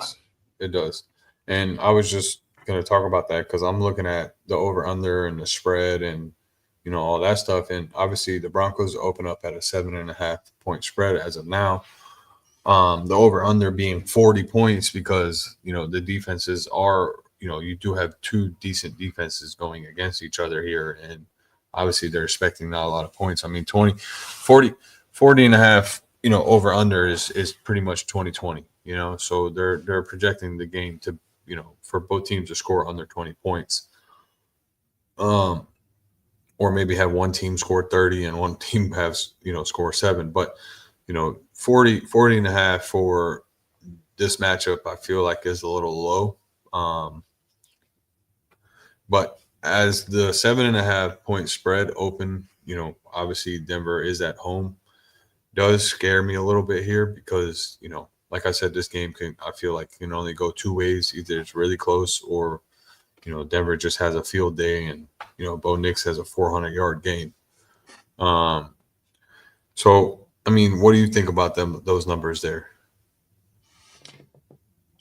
It does. And I was just going to talk about that because I'm looking at the over under and the spread and all that stuff. And obviously the Broncos open up at a 7.5 point spread as of now. The over under being 40 points because the defenses are you do have 2 decent defenses going against each other here, and obviously they're expecting not a lot of points. I mean 40 and a half over under is pretty much 20-20, so they're projecting the game to for both teams to score under 20 points, or maybe have one team score 30 and one team have score 7, but 40 and a half for this matchup I feel like is a little low, but as the 7.5 point spread open, obviously Denver is at home, does scare me a little bit here because like I said, this game I feel like can only go 2 ways. Either it's really close or Denver just has a field day and Bo Nix has a 400-yard game. So I mean, what do you think about those numbers there?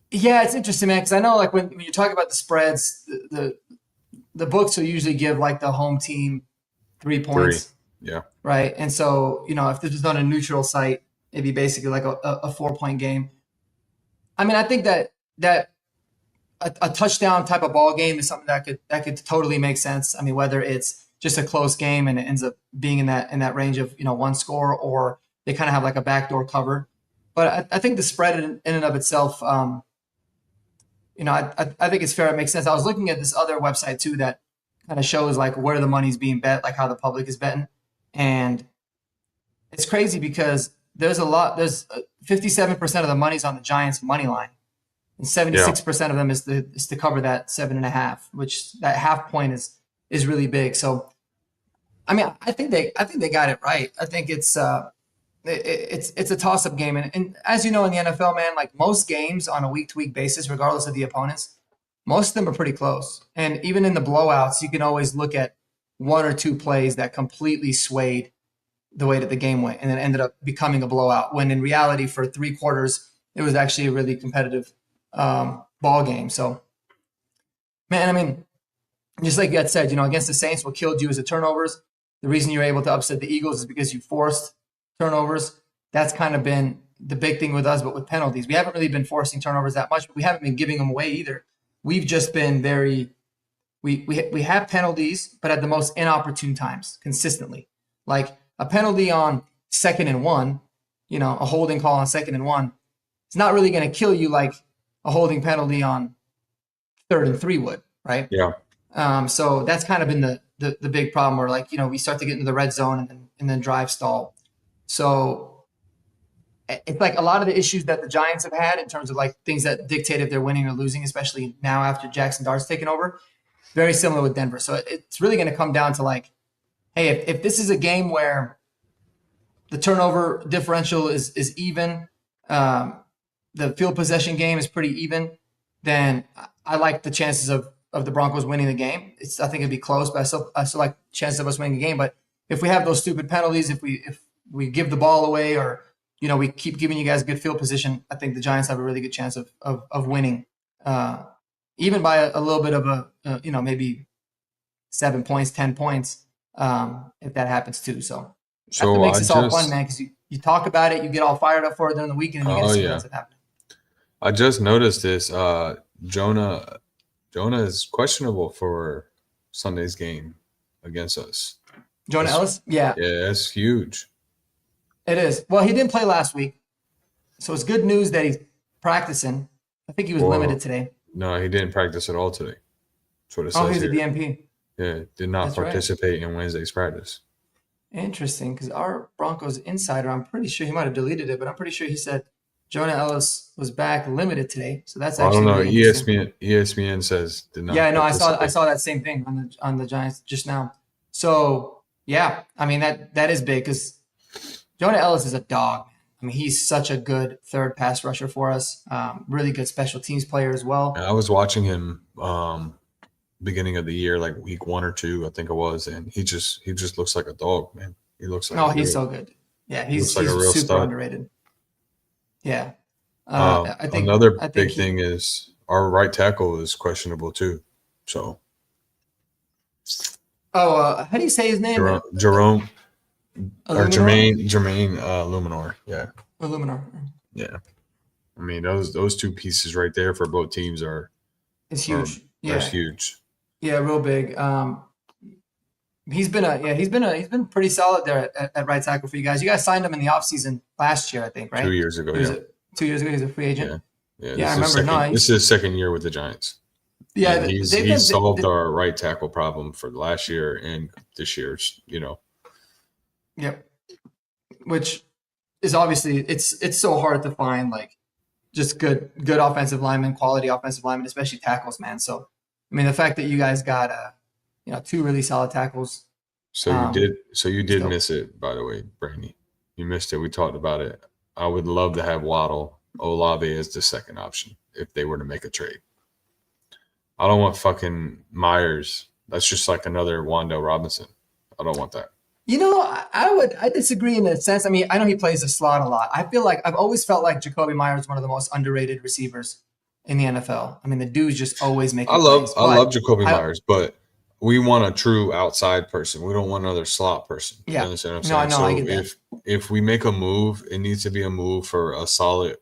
Yeah, it's interesting, man, because I know like when you talk about the spreads, the books will usually give like the home team 3 points. Yeah. Right. And so, if this was on a neutral site, it'd be basically like a 4-point game. I mean, I think that a touchdown type of ball game is something that could totally make sense. I mean, whether it's just a close game and it ends up being in that range of, 1 score, or they kind of have like a backdoor cover. But I think the spread in and of itself, I think it's fair. It makes sense. I was looking at this other website too that kind of shows like where the money's being bet, like how the public is betting. And it's crazy because there's 57% of the money's on the Giants money line, and 76% of them is to cover that 7.5, which that half point is really big. So, I mean, I think they got it right. I think it's a toss up game, and as you know in the NFL, man, like most games on a week to week basis, regardless of the opponents, most of them are pretty close. And even in the blowouts, you can always look at 1 or 2 plays that completely swayed the way that the game went and then ended up becoming a blowout, when in reality for 3 quarters, it was actually a really competitive ball game. So, man, I mean, just like you had said, against the Saints, what killed you is the turnovers. The reason you're able to upset the Eagles is because you forced turnovers. That's kind of been the big thing with us, but with penalties. We haven't really been forcing turnovers that much, but we haven't been giving them away either. We've just been we have penalties, but at the most inopportune times, consistently. Like a penalty on 2nd and 1, a holding call on 2nd and 1, it's not really going to kill you like a holding penalty on 3rd and 3 would, right? Yeah. So that's kind of been the big problem where like, we start to get into the red zone and then drive stall. So it's like a lot of the issues that the Giants have had in terms of like things that dictate if they're winning or losing, especially now after Jaxson Dart's taken over, very similar with Denver. So it's really going to come down to like, hey, if this is a game where the turnover differential is even, the field possession game is pretty even, then I like the chances of the Broncos winning the game. I think it'd be close, but I still like chances of us winning the game. But if we have those stupid penalties, if we give the ball away, or we keep giving you guys good field position, I think the Giants have a really good chance of winning, even by a little bit of a maybe 7 points, 10 points, if that happens too. So that's what makes this all fun, man, because you talk about it, you get all fired up for it during the weekend, and you get to see what's happening. I just noticed this. Jonah is questionable for Sunday's game against us. Jonah Ellis? Yeah. Yeah, that's huge. It is. Well, he didn't play last week, so it's good news that he's practicing. I think he was limited today. No, he didn't practice at all today. That's what it Oh, says he's a here. DMP. Yeah, did not That's right. participate in Wednesday's practice. Interesting, because our Broncos insider, I'm pretty sure he might have deleted it, but I'm pretty sure he said Jonah Ellis was back limited today. So that's Well, I don't actually know. really interesting. ESPN says did not Yeah, no, I participate. saw that same thing on the Giants just now. So yeah, I mean that is big because Jonah Ellis is a dog. I mean, he's such a good third pass rusher for us. Really good special teams player as well. And I was watching him beginning of the year, like week 1 or 2, I think it was, and he just looks like a dog, man. He looks like Oh, he's so good. Yeah, looks he's like a real super stud. underrated. Yeah, I think Another I think big he. thing is our right tackle is questionable too. So Oh, how do you say his name? Jerome or Illuminor? Jermaine Luminor. Yeah. Illuminor. Yeah. I mean those two pieces right there for both teams are It's huge. that's Yeah, huge. yeah, real big. He's been pretty solid there at right tackle for you guys. You guys signed him in the offseason last year, I think, 2 right? years ago, He was yeah. 2 years ago. He was a free agent. Yeah. Yeah, Yeah, I this is remember. No, this is his second year with the Giants. yeah, And he's solved our right tackle problem for last year and this year's, Yep. Which is obviously it's so hard to find like just good offensive linemen, quality offensive linemen, especially tackles, man. So I mean, the fact that you guys got 2 really solid tackles. So you did dope. miss it, by the way, Brandy. You missed it. We talked about it. I would love to have Olave as the second option if they were to make a trade. I don't want fucking Myers. That's just like another Wandale Robinson. I don't want that. I disagree in a sense. I mean, I know he plays the slot a lot. I feel like I've always felt like Jacoby Myers is one of the most underrated receivers in the NFL. I mean, the dude's just always making plays. I love Jacoby Myers, but we want a true outside person. We don't want another slot person. Yeah. You understand what I'm saying? No, I get that. If we make a move, it needs to be a move for a solid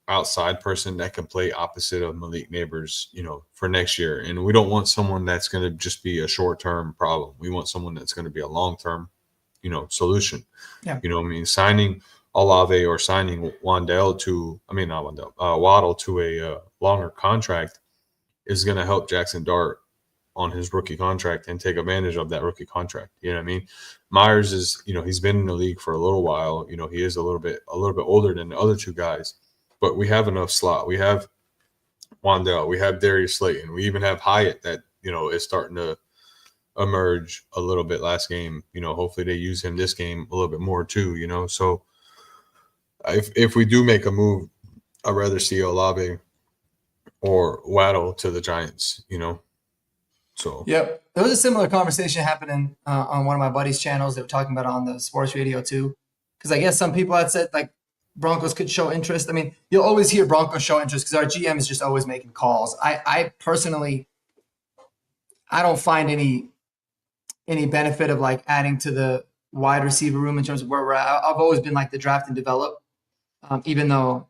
outside person that can play opposite of Malik Neighbors, for next year. And we don't want someone that's going to just be a short-term problem. We want someone that's going to be a long-term, solution. Yeah. Signing Olave or signing Waddle to a longer contract is going to help Jaxson Dart on his rookie contract and take advantage of that rookie contract. You know what I mean? Myers is, he's been in the league for a little while. He is a little bit older than the other two guys, but we have enough slot. We have Wandale, we have Darius Slayton, we even have Hyatt that, is starting to emerge a little bit last game. Hopefully they use him this game a little bit more too, So if we do make a move, I'd rather see Olave or Waddle to the Giants, So Yep. There was a similar conversation happening on one of my buddies' channels. They were talking about it on the sports radio too. Because I guess some people had said like Broncos could show interest. I mean, you'll always hear Broncos show interest because our GM is just always making calls. I personally, I don't find any benefit of like adding to the wide receiver room in terms of where we're at. I've always been like the draft and develop, even though,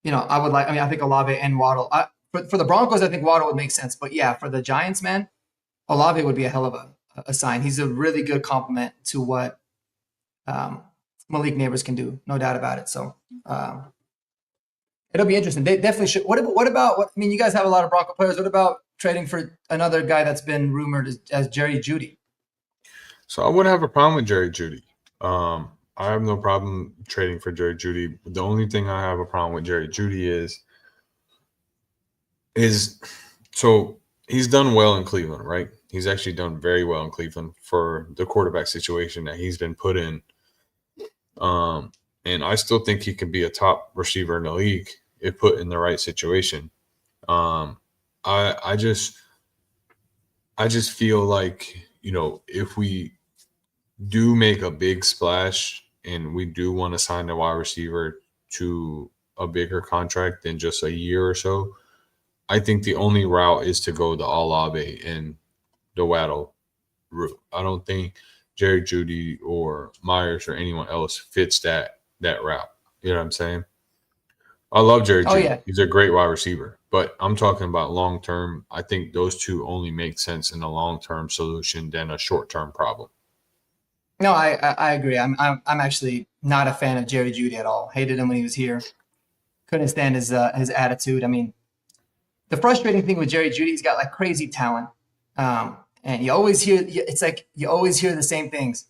I think Olave and Waddle. For the Broncos, I think Waddle would make sense. But yeah, for the Giants, man, Olave would be a hell of a sign. He's a really good complement to what Malik Neighbors can do, no doubt about it. So it'll be interesting. They definitely should. You guys have a lot of Bronco players. What about trading for another guy that's been rumored as Jerry Jeudy? So I wouldn't have a problem with Jerry Jeudy. I have no problem trading for Jerry Jeudy. The only thing I have a problem with Jerry Jeudy is so he's done well in Cleveland, right? He's actually done very well in Cleveland for the quarterback situation that he's been put in. And I still think he can be a top receiver in the league if put in the right situation. I just feel like, if we do make a big splash and we do want to sign the wide receiver to a bigger contract than just a year or so, I think the only route is to go the Olave and the Waddle route. I don't think Jerry Jeudy or Myers or anyone else fits that route. You know what I'm saying? I love Jerry Jeudy. Yeah. He's a great wide receiver. But I'm talking about long-term. I think those two only make sense in a long-term solution than a short-term problem. No, I agree. I'm actually not a fan of Jerry Jeudy at all. Hated him when he was here. Couldn't stand his attitude. I mean, the frustrating thing with Jerry Jeudy, he's got like crazy talent, And you always hear, it's like you always hear the same things.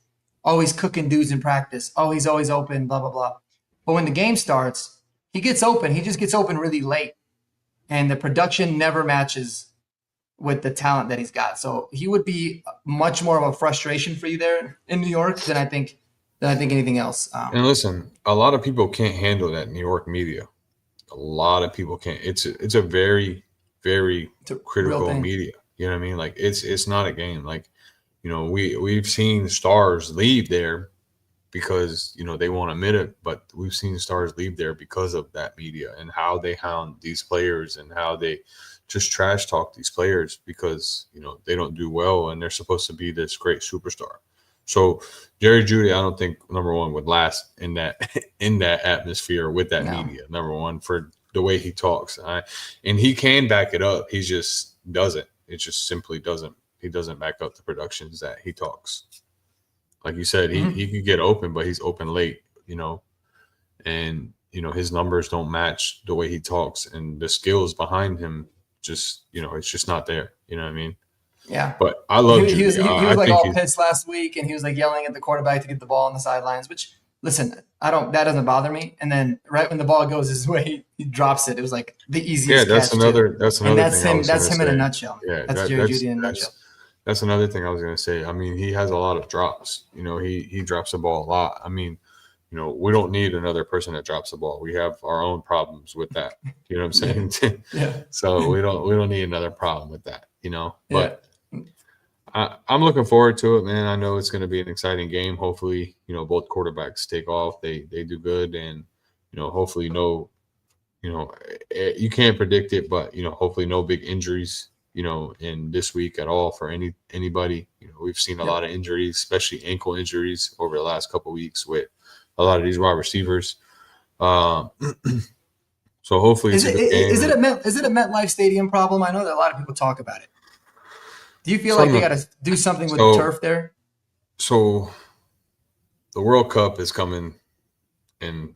Always cooking dudes in practice. Oh, he's always open, blah, blah, blah. But when the game starts, he gets open. He just gets open really late. And the production never matches with the talent that he's got. So he would be much more of a frustration for you there in New York than I think anything else. And listen, a lot of people can't handle that New York media. A lot of people can't. It's a very, very critical media. You know what I mean? Like it's not a game. Like, you know, we've seen stars leave there because, you know, they won't admit it, but we've seen stars leave there because of that media and how they hound these players and how they just trash talk these players because, you know, they don't do well and they're supposed to be this great superstar. So Jerry Jeudy, I don't think, number one, would last in that atmosphere with that media. Number one, for the way he talks, and he can back it up. He just doesn't. It just simply doesn't. He doesn't back up the productions that he talks. Like you said, he could get open, but he's open late. You know, and you know his numbers don't match the way he talks, and the skills behind him just, you know, it's just not there. You know what I mean? Yeah, but I love he was like all he's pissed last week, and he was like yelling at the quarterback to get the ball on the sidelines. Which, listen, that doesn't bother me. And then right when the ball goes his way, he drops it. It was like the easiest. Yeah, that's catch another. too. That's another. And thing that's him in a say. nutshell. Yeah, that's Jerry Jeudy in a nutshell. That's another thing I was going to say. I mean, he has a lot of drops. You know, he drops the ball a lot. I mean, you know, we don't need another person that drops the ball. We have our own problems with that. You know what I'm saying? Yeah. So we don't need another problem with that. You know, but. I'm looking forward to it, man. I know it's going to be an exciting game. Hopefully, you know, both quarterbacks take off. They do good, and you know, hopefully, you can't predict it, but you know, hopefully, no big injuries, you know, in this week at all for anybody. You know, we've seen a lot of injuries, especially ankle injuries, over the last couple of weeks with a lot of these wide receivers. So hopefully, is it a MetLife Stadium problem? I know that a lot of people talk about it. Do you feel like they got to do something with the turf there? So the World Cup is coming in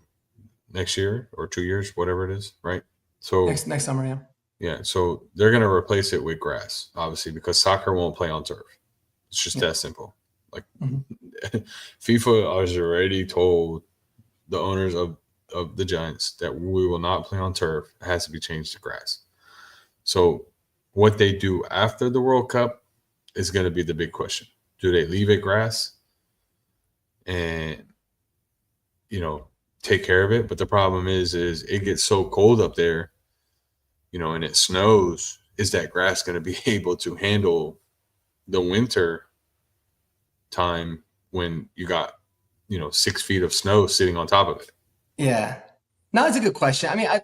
next year or 2 years, whatever it is, right? So next summer, yeah. Yeah, so they're going to replace it with grass, obviously, because soccer won't play on turf. It's just that simple. Like FIFA has already told the owners of the Giants that we will not play on turf. It has to be changed to grass. So what they do after the World Cup is going to be the big question. Do they leave it grass and, you know, take care of it? But the problem is it gets so cold up there, you know, and it snows. Is that grass going to be able to handle the winter time when you got, you know, 6 feet of snow sitting on top of it? Yeah. No, it's a good question. I mean, I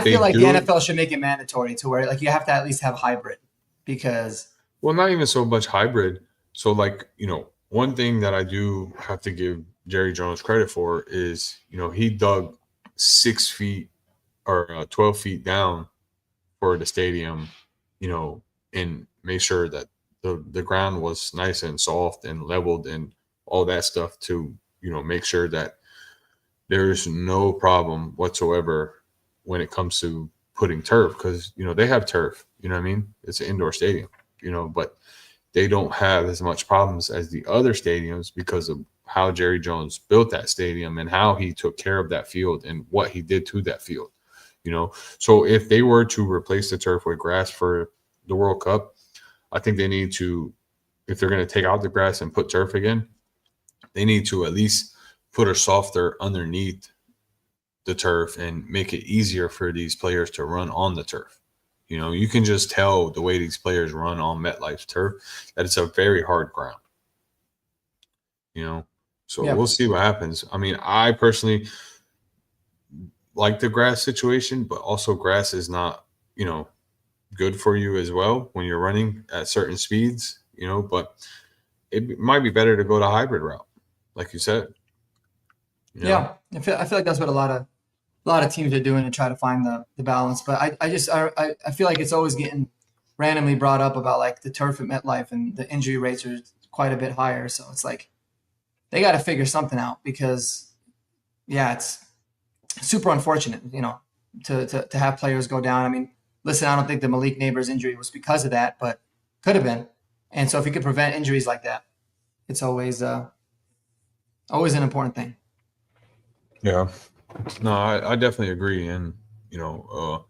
feel like the NFL should make it mandatory to where like you have to at least have hybrid because. Well, not even so much hybrid. So like, you know, one thing that I do have to give Jerry Jones credit for is, you know, he dug 6 feet or 12 feet down for the stadium, you know, and made sure that the ground was nice and soft and leveled and all that stuff to, you know, make sure that there's no problem whatsoever when it comes to putting turf because, you know, they have turf, you know what I mean? It's an indoor stadium, you know, but they don't have as much problems as the other stadiums because of how Jerry Jones built that stadium and how he took care of that field and what he did to that field, you know? So if they were to replace the turf with grass for the World Cup, I think they need to, if they're going to take out the grass and put turf again, they need to at least put a softer underneath the turf and make it easier for these players to run on the turf. You know, you can just tell the way these players run on MetLife's turf that it's a very hard ground. You know, so we'll see what happens. I mean, I personally like the grass situation, but also grass is not, you know, good for you as well when you're running at certain speeds, you know, but it might be better to go the hybrid route, like you said. You know? Yeah, I feel like that's what a lot of teams are doing to try to find the balance. But I feel like it's always getting randomly brought up about like the turf at MetLife and the injury rates are quite a bit higher. So it's like they got to figure something out because, yeah, it's super unfortunate, you know, to have players go down. I mean, listen, I don't think the Malik Neighbors injury was because of that, but Could have been. And so if you could prevent injuries like that, it's always an important thing. Yeah. No, I definitely agree. And, the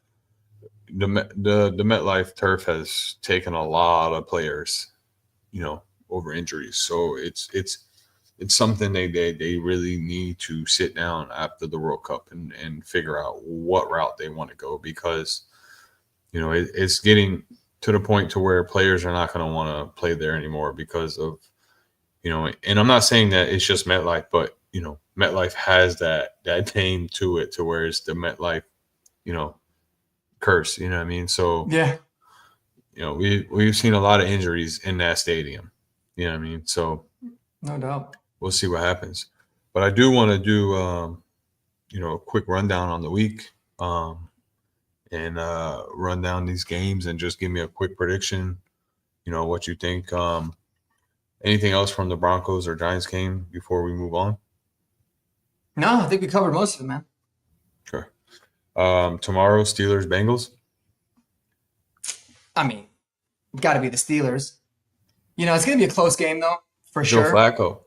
MetLife turf has taken a lot of players, over injuries. So it's something they really need to sit down after the World Cup and figure out what route they want to go, because it's getting to the point to where players are not going to want to play there anymore because of and I'm not saying that it's just MetLife, but MetLife has that name to it, to where it's the MetLife curse, you know what I mean? So Yeah. we've seen a lot of injuries in that stadium, you know what I mean? So No doubt. we'll see what happens. But I do want to do a quick rundown on the week, and run down these games and just give me a quick prediction, what you think. Anything else from the Broncos or Giants game before we move on? No, I think we covered most of it, man. Sure. Tomorrow, Steelers, Bengals. I mean, got to be the Steelers. It's going to be a close game, though, for Joe sure. Flacco.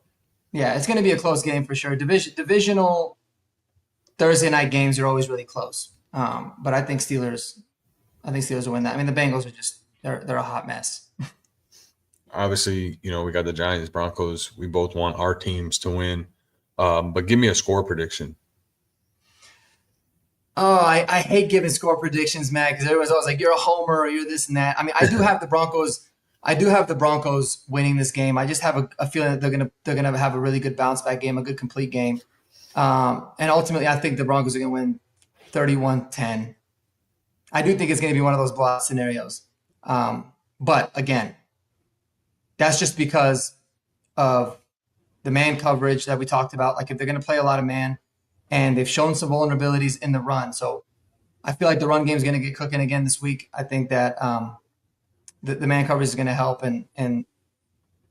Yeah, it's going to be a close game for sure. Divisional Thursday night games are always really close. But I think Steelers will win that. I mean, the Bengals are just they're a hot mess. Obviously, we got the Giants, Broncos. We both want our teams to win. But give me a score prediction. Oh, I hate giving score predictions, man, because everyone's always like, you're a homer or you're this and that. I mean, I do have the Broncos. I do have the Broncos winning this game. I just have a feeling that they're gonna have a really good bounce back game, a good complete game. And ultimately, I think the Broncos are gonna win 31-10. I do think it's gonna be one of those blowout scenarios. But again, that's just because of the man coverage that we talked about. Like, if they're going to play a lot of man, and they've shown some vulnerabilities in the run. So I feel like the run game is going to get cooking again this week. I think that the man coverage is going to help, and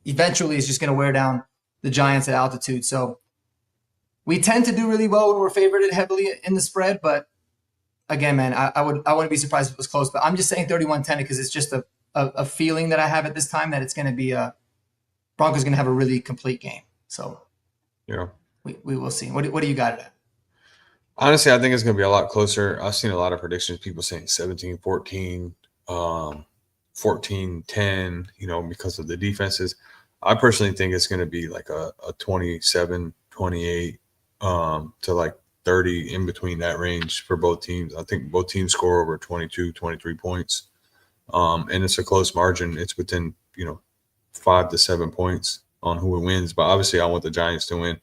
eventually it's just going to wear down the Giants at altitude. So we tend to do really well when we're favored heavily in the spread. But again, man, I wouldn't be surprised if it was close. But I'm just saying 31-10 because it's just a feeling that I have at this time that it's going to be Broncos going to have a really complete game. So Yeah, we will see. What do you got it at? honestly, I think it's going to be a lot closer. I've seen a lot of predictions, people saying 17-14, 14-10, because of the defenses. I personally think it's going to be like a 27-28 to like 30, in between that range for both teams. I think both teams score over 22, 23 points. And it's a close margin. It's within, 5 to 7 points on who wins. But obviously I want the Giants to win.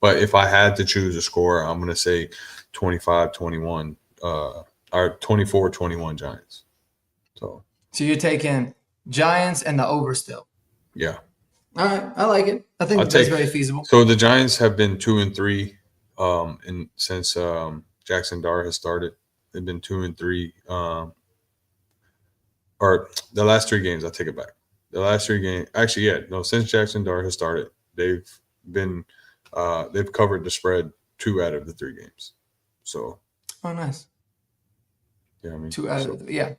But if I had to choose a score, I'm going to say 25-21 or 24-21 Giants. So you're taking Giants and the over still. Yeah. All right. I like it. I think that's very feasible. So the Giants have been 2-3 since Jaxson Dart has started. They've been 2-3. Or the last 3 games, I take it back. The last 3 games, actually, since Jaxson Dart has started, they've covered the spread 2 out of the 3 games. So, oh, nice. Yeah, I mean, 2 out of 3, yeah.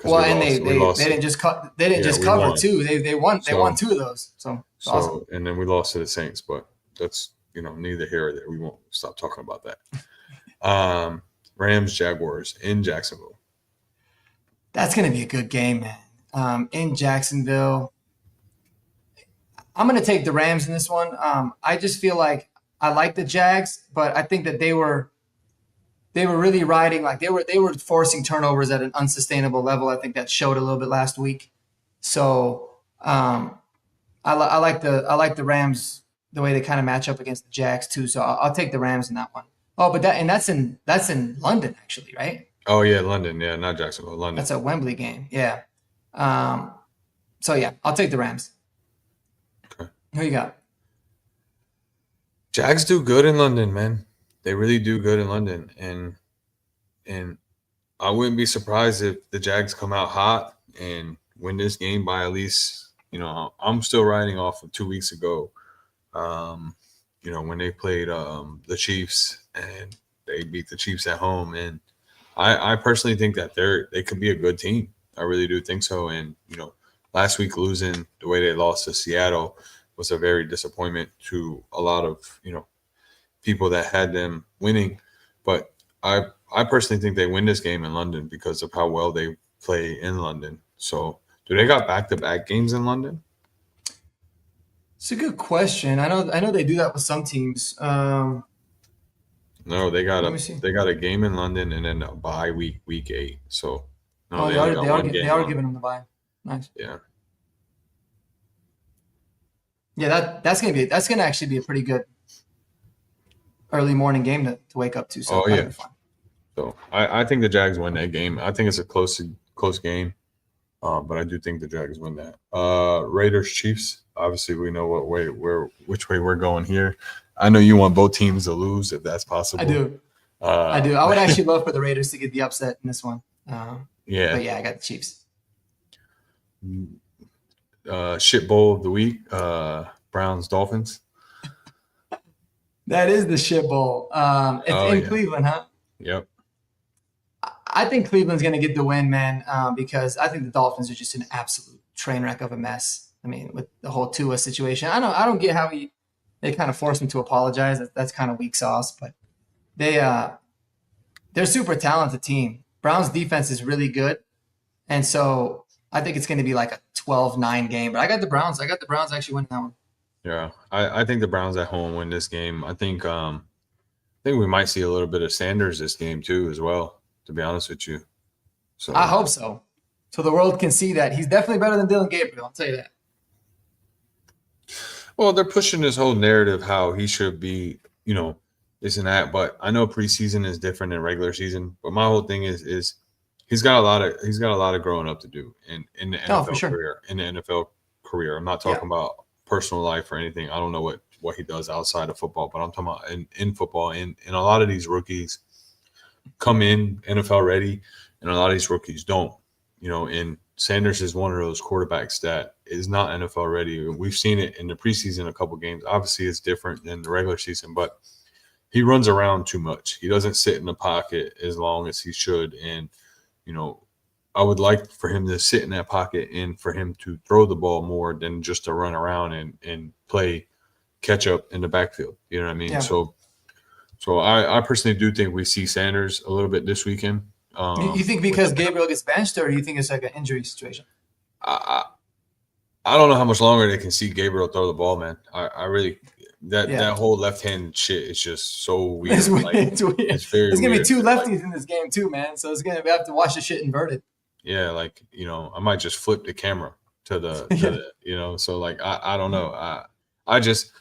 Well, and they didn't just cover won. 2. They won. They won 2 of those. So awesome. And then we lost to the Saints, but that's neither here or there. We won't stop talking about that. Rams, Jaguars in Jacksonville. That's going to be a good game, man. In Jacksonville, I'm going to take the Rams in this one. I just feel like I like the Jags, but I think that they were really riding, like they were forcing turnovers at an unsustainable level. I think that showed a little bit last week. So I like the Rams, the way they kind of match up against the Jags too. So I'll take the Rams in that one. Oh, but that's in London actually, right? Oh yeah, London. Yeah, not Jacksonville, London. That's a Wembley game. Yeah. So yeah, I'll take the Rams. Okay. Who you got? Jags do good in London, man. They really do good in London, and I wouldn't be surprised if the Jags come out hot and win this game by at least. I'm still riding off of 2 weeks ago. When they played the Chiefs and they beat the Chiefs at home, and I personally think that they could be a good team. I really do think so. And last week losing the way they lost to Seattle was a very disappointment to a lot of, people that had them winning. But I personally think they win this game in London because of how well they play in London. So do they got back-to-back games in London? It's a good question. I know they do that with some teams. No, they got Let a me see. they got a game in London and then a bye week 8. So no, Oh, they they only are got they are one they game are on. giving them the bye. Nice. Yeah. Yeah, that's gonna actually be a pretty good early morning game to wake up to. So Oh that'll yeah. be fun. So I think the Jags win that game. I think it's a close game. But I do think the Jags win that. Raiders Chiefs. Obviously, we know which way we're going here. I know you want both teams to lose if that's possible. I do. I Uh, do. I would actually love for the Raiders to get the upset in this one. yeah. But yeah, I got the Chiefs. Shit bowl of the week. Browns Dolphins. That is the shit bowl. It's Oh in yeah. Cleveland, huh? Yep. I think Cleveland's going to get the win, man, because I think the Dolphins are just an absolute train wreck of a mess. I mean, with the whole Tua situation, I don't get how they kind of forced him to apologize. That's kind of weak sauce, but they're a super talented team. Browns defense is really good, and so I think it's going to be like a 12-9 game. But I got the Browns. I got the Browns actually winning that one. Yeah. I think the Browns at home win this game. I think we might see a little bit of Sanders this game too as well, to be honest with you. So I hope so. So the world can see that he's definitely better than Dylan Gabriel. I'll tell you that. well, they're pushing this whole narrative how he should be, this and that. But I know preseason is different than regular season. But my whole thing is he's got a lot of growing up to do in the Oh, NFL for sure. career. In the NFL career, I'm not Yeah. talking about personal life or anything. I don't know what he does outside of football, but I'm talking about in football. And a lot of these rookies come in NFL ready, and a lot of these rookies don't. And Sanders is one of those quarterbacks that is not NFL ready. We've seen it in the preseason a couple games. Obviously, it's different than the regular season, but he runs around too much. He doesn't sit in the pocket as long as he should. And, I would like for him to sit in that pocket and for him to throw the ball more than just to run around and play catch up in the backfield. You know what I mean? Yeah. So I personally do think we see Sanders a little bit this weekend. You think because Gabriel gets benched, or do you think it's like an injury situation? I don't know how much longer they can see Gabriel throw the ball, man. I really that whole left hand shit is just so weird. It's weird. Like, It's weird. it's very There's gonna weird. be two Like, lefties in this game too, man. So it's gonna have to watch the shit inverted. yeah, like I might just flip the camera to the So like I don't know. I just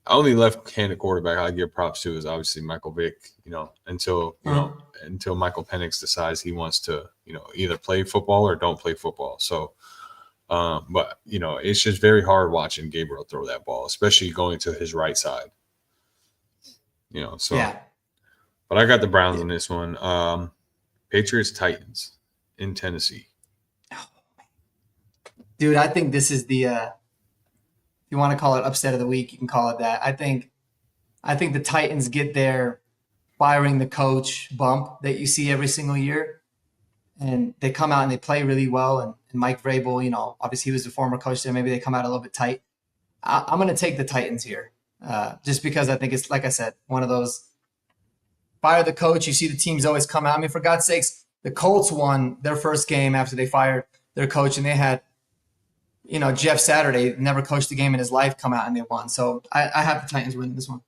only left-handed quarterback I give props to is obviously Michael Vick. Until until Michael Penix decides he wants to either play football or don't play football. So. But it's just very hard watching Gabriel throw that ball, especially going to his right side. So Yeah. But I got the Browns in this one. Patriots Titans in Tennessee. Dude, I think this is the if you want to call it upset of the week, you can call it that. I think the Titans get their firing the coach bump that you see every single year. And they come out and they play really well. And Mike Vrabel, obviously he was the former coach there. Maybe they come out a little bit tight. I'm going to take the Titans here just because I think it's, like I said, one of those fire the coach. You see the teams always come out. I mean, for God's sakes, the Colts won their first game after they fired their coach, and they had, Jeff Saturday, never coached a game in his life, come out and they won. So I have the Titans winning this one.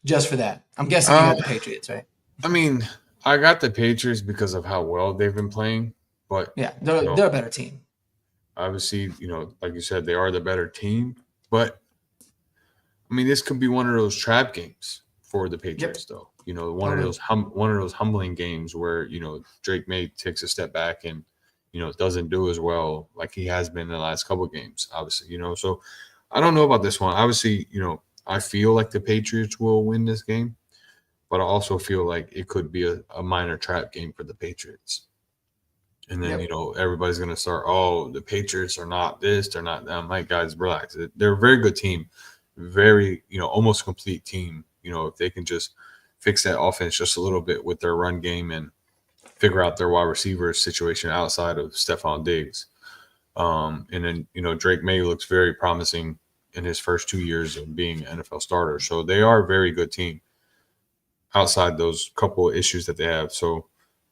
Just for that. I'm guessing you got the Patriots, right? I mean, I got the Patriots because of how well they've been playing, but Yeah, they're a better team. obviously, like you said, they are the better team. But I mean, this could be one of those trap games for the Patriots, though. One of those humbling games where Drake May takes a step back and doesn't do as well like he has been in the last couple of games. Obviously, so I don't know about this one. Obviously, I feel like the Patriots will win this game, but I also feel like it could be a minor trap game for the Patriots. And then, everybody's going to start, the Patriots are not this, they're not that. I'm like, guys, relax. They're a very good team, very, almost complete team. If they can just fix that offense just a little bit with their run game and, figure out their wide receiver situation outside of Stephon Diggs. And then, Drake May looks very promising in his first 2 years of being an NFL starter. So they are a very good team outside those couple of issues that they have. So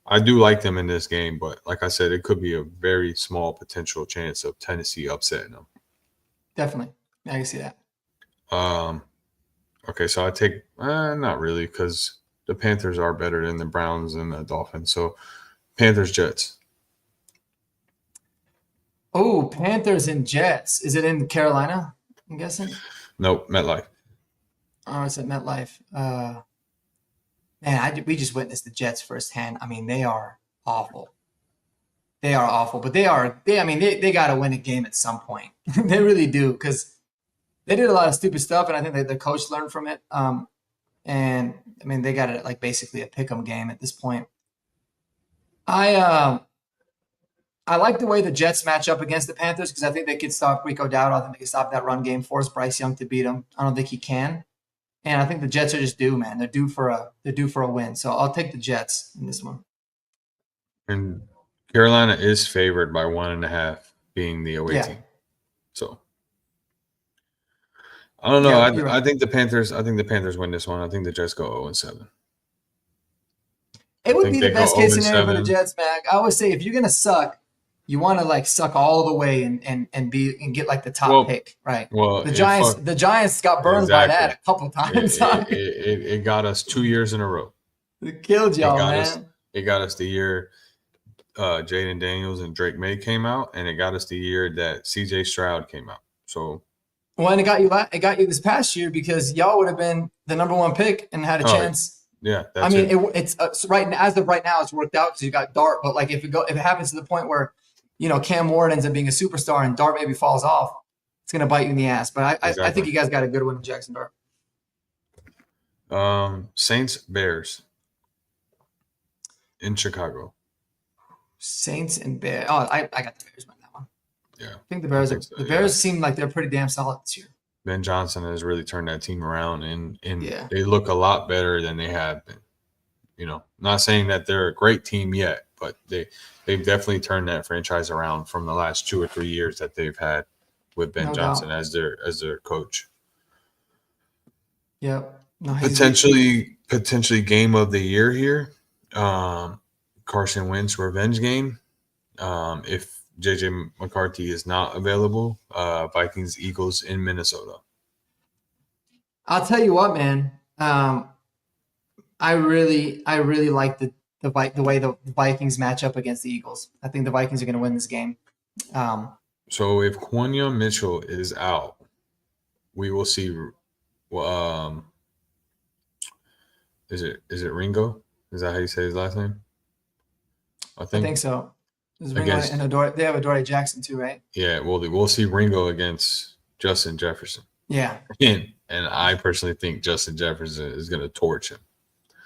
I do like them in this game, but like I said, it could be a very small potential chance of Tennessee upsetting them. Definitely. I can see that. Okay, so I take not really, because the Panthers are better than the Browns and the Dolphins. So Panthers, Jets. Oh, Panthers and Jets. Is it in Carolina, I'm guessing? Nope, MetLife. Oh, it's at MetLife. Man, we just witnessed the Jets firsthand. I mean, they are awful. They are awful, but they got to win a game at some point. They really do, because they did a lot of stupid stuff, and I think the coach learned from it. And I mean, they got it like basically a pick'em game at this point. I like the way the Jets match up against the Panthers, because I think they could stop Rico Dowdle. I think they can stop that run game, force Bryce Young to beat him. I don't think he can. And I think the Jets are just due, man. They're due for a win. So I'll take the Jets in this one. And Carolina is favored by 1.5, being the away team. So I don't know. Yeah, I think the Panthers win this one. I think the Jets go 0-7. It would be the best case scenario for the Jets, man. I always say, if you're gonna suck, you want to like suck all the way and get like the top pick, right? Well, the Giants got burned by that a couple times. It got us 2 years in a row. It killed y'all, man. It got us the year Jaden Daniels and Drake May came out, and it got us the year that C.J. Stroud came out. So, well, and it got you this past year, because y'all would have been the number 1 pick and had a chance. Yeah, it's right as of right now, it's worked out because you got Dart. But like if it happens to the point where Cam Ward ends up being a superstar and Dart maybe falls off, it's gonna bite you in the ass. But I think you guys got a good one in Jaxson Dart. Saints Bears in Chicago. Saints and Bears. Oh, I got the Bears on that one. Yeah, I think the Bears seem like they're pretty damn solid this year. Ben Johnson has really turned that team around, and they look a lot better than they have been. Not saying that they're a great team yet, but they've definitely turned that franchise around from the last 2 or 3 years that they've had with Ben Johnson as their coach. Yep. No, potentially game of the year here. Carson Wentz revenge game. If JJ McCarthy is not available, Vikings, Eagles in Minnesota. I'll tell you what, man. I really like the way the Vikings match up against the Eagles. I think the Vikings are going to win this game. So if Quinyon Mitchell is out, we will see. Is it Ringo? Is that how you say his last name? I think so. Ringo and Adore, they have Adore Jackson too, right? Yeah, well, we'll see Ringo against Justin Jefferson. Yeah. And I personally think Justin Jefferson is going to torch him.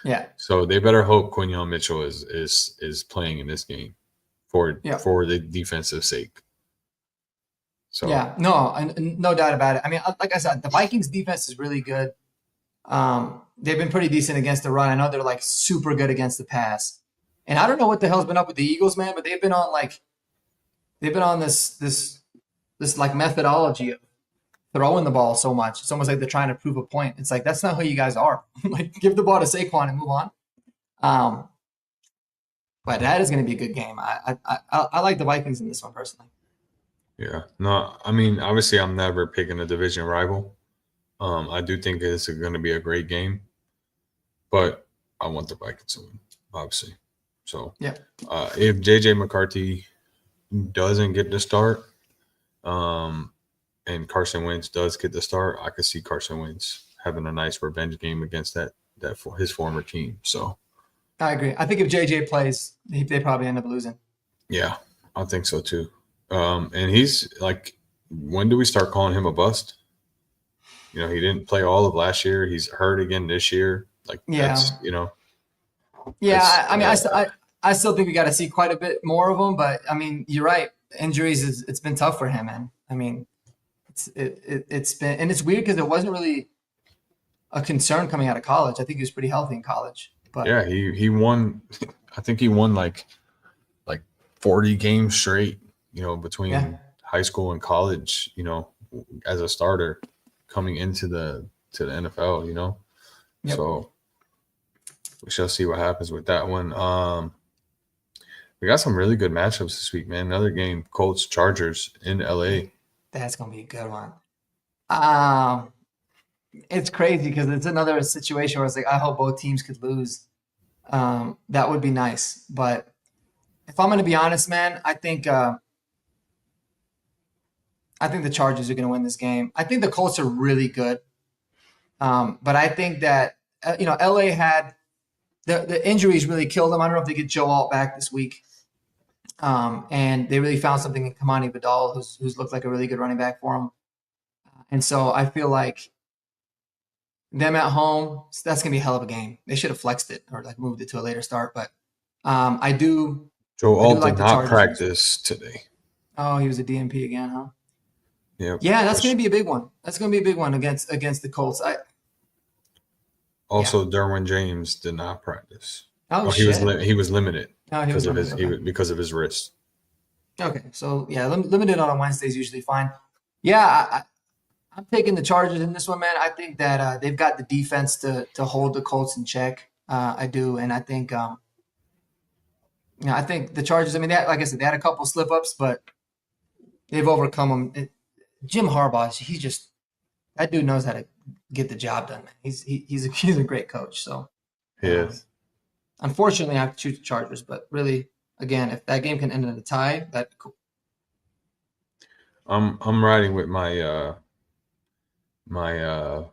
Yeah. So they better hope Quinyon Mitchell is playing in this game for the defensive sake. So yeah, no doubt about it. I mean, like I said, the Vikings defense is really good. They've been pretty decent against the run. I know they're like super good against the pass. And I don't know what the hell's been up with the Eagles, man, but they've been on this like methodology of throwing the ball so much. It's almost like they're trying to prove a point. It's like, that's not who you guys are. Like, give the ball to Saquon and move on. But that is going to be a good game. I like the Vikings in this one personally. Yeah. No, I mean, obviously I'm never picking a division rival. I do think it's going to be a great game, but I want the Vikings to win, obviously. So if JJ McCarthy doesn't get the start, and Carson Wentz does get the start, I could see Carson Wentz having a nice revenge game against that his former team. So I agree. I think if JJ plays, they probably end up losing. Yeah, I think so too. And he's like, when do we start calling him a bust? He didn't play all of last year. He's hurt again this year. Like, that's. Yeah, I mean, I still think we got to see quite a bit more of him, but I mean, you're right. Injuries it's been tough for him, man. I mean, it's been, and it's weird because it wasn't really a concern coming out of college. I think he was pretty healthy in college. But yeah, he won. I think he won like 40 games straight, between high school and college, as a starter coming into the NFL, Yep. So we shall see what happens with that one. We got some really good matchups this week, man. Another game, Colts Chargers in LA. That's gonna be a good one. It's crazy because it's another situation where it's like I hope both teams could lose. That would be nice, but if I'm gonna be honest, man, I think the Chargers are gonna win this game. I think the Colts are really good, but I think that LA had the injuries really killed them. I don't know if they get Joe Alt back this week, and they really found something in Kamani Vidal, who's looked like a really good running back for them. And so I feel like them at home, that's gonna be a hell of a game. They should have flexed it or like moved it to a later start, but I do. Joe Alt like did the not Chargers. practice today. Oh, he was a DNP again, huh? Yep. Yeah, that's going to be a big one. That's going to be a big one against the Colts. Derwin James did not practice. Oh, he shit. was he was limited because of his because of his wrist. Okay, so yeah, limited on a Wednesday is usually fine. Yeah, I'm taking the Chargers in this one, man. I think that they've got the defense to hold the Colts in check. I do, and I think I think the Chargers. I mean, like I said, they had a couple slip ups, but they've overcome them. Jim Harbaugh, that dude knows how to get the job done, man. He's a great coach. So yes. Unfortunately, I have to choose the Chargers, but really, again, if that game can end in a tie, that'd be cool. I'm riding with my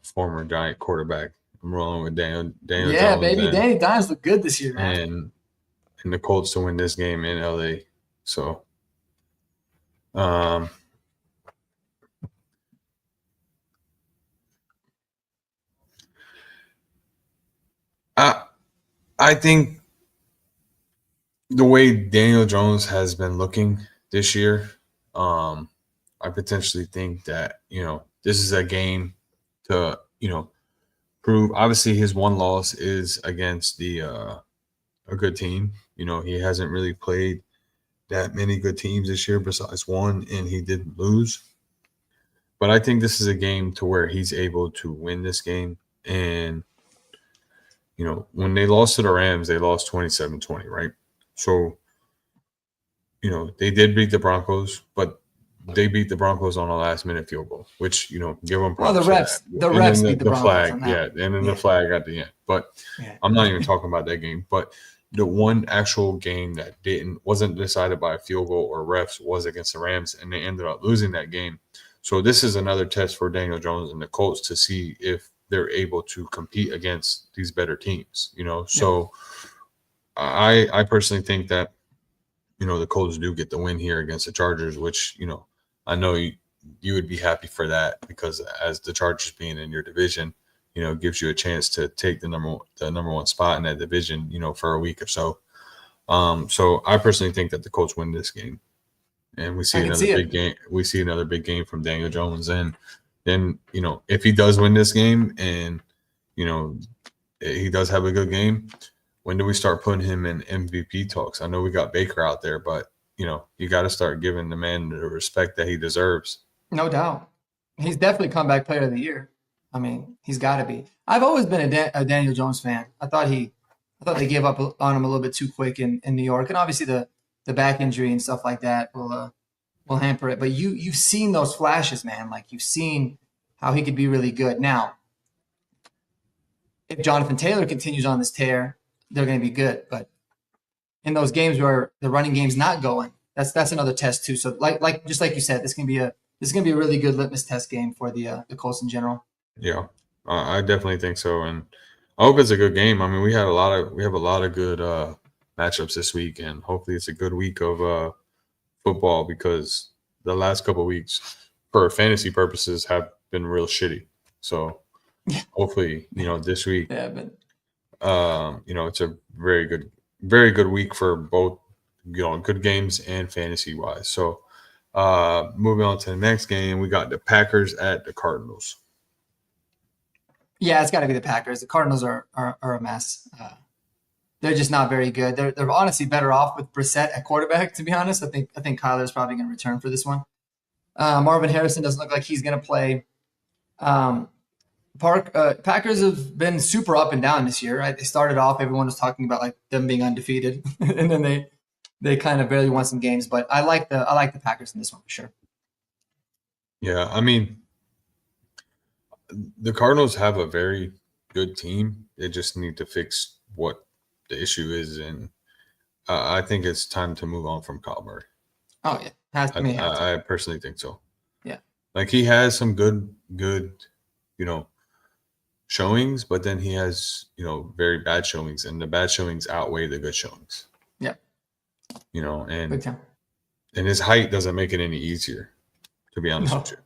former Giant quarterback. I'm rolling with Daniel Yeah, Jones, baby, Danny Dimes look good this year, man. And the Colts to win this game in LA. So, I think the way Daniel Jones has been looking this year, I potentially think that, this is a game to, prove. Obviously, his one loss is against a good team. He hasn't really played that many good teams this year besides one, and he did lose. But I think this is a game to where he's able to win this game. And, when they lost to the Rams, they lost 27-20, right? So, they did beat the Broncos, but they beat the Broncos on a last-minute field goal, which, give them props. Well, the refs beat the Broncos flag, on that. and then the flag at the end. But I'm not even talking about that game. But the one actual game that wasn't decided by a field goal or refs was against the Rams, and they ended up losing that game. So this is another test for Daniel Jones and the Colts to see if they're able to compete against these better teams. So I personally think that the Colts do get the win here against the Chargers, which I know you would be happy for that, because as the Chargers being in your division, gives you a chance to take the number one spot in that division, for a week or so. So I personally think that the Colts win this game, and we see another big game. We see another big game from Daniel Jones, and then if he does win this game, and he does have a good game, when do we start putting him in MVP talks? I know we got Baker out there, but you got to start giving the man the respect that he deserves. No doubt, he's definitely comeback player of the year. I mean, he's got to be. I've always been a Daniel Jones fan. I thought they gave up on him a little bit too quick in New York, and obviously the back injury and stuff like that will hamper it. But you've seen those flashes, man. Like, you've seen how he could be really good. Now, if Jonathan Taylor continues on this tear, they're going to be good. But in those games where the running game's not going, that's another test too. So just like you said, this is going to be a really good litmus test game for the Colts in general. Yeah, I definitely think so, and I hope it's a good game. I mean, we have a lot of good matchups this week, and hopefully it's a good week of football, because the last couple of weeks, for fantasy purposes, have been real shitty. So hopefully, this week, it's a very good week for both, good games and fantasy wise. So moving on to the next game, we got the Packers at the Cardinals. Yeah, it's got to be the Packers. The Cardinals are a mess. they're just not very good. They're honestly better off with Brissett at quarterback, to be honest. I think Kyler's probably going to return for this one. Marvin Harrison doesn't look like he's going to play. Packers have been super up and down this year, right? They started off, everyone was talking about like them being undefeated, and then they kind of barely won some games. But I like the Packers in this one for sure. Yeah, I mean, the Cardinals have a very good team. They just need to fix what the issue is, and I think it's time to move on from Kyle Murray. Oh yeah, I personally think so. Yeah, like he has some good, showings, but then he has very bad showings, and the bad showings outweigh the good showings. Yeah, and his height doesn't make it any easier, to be honest with you.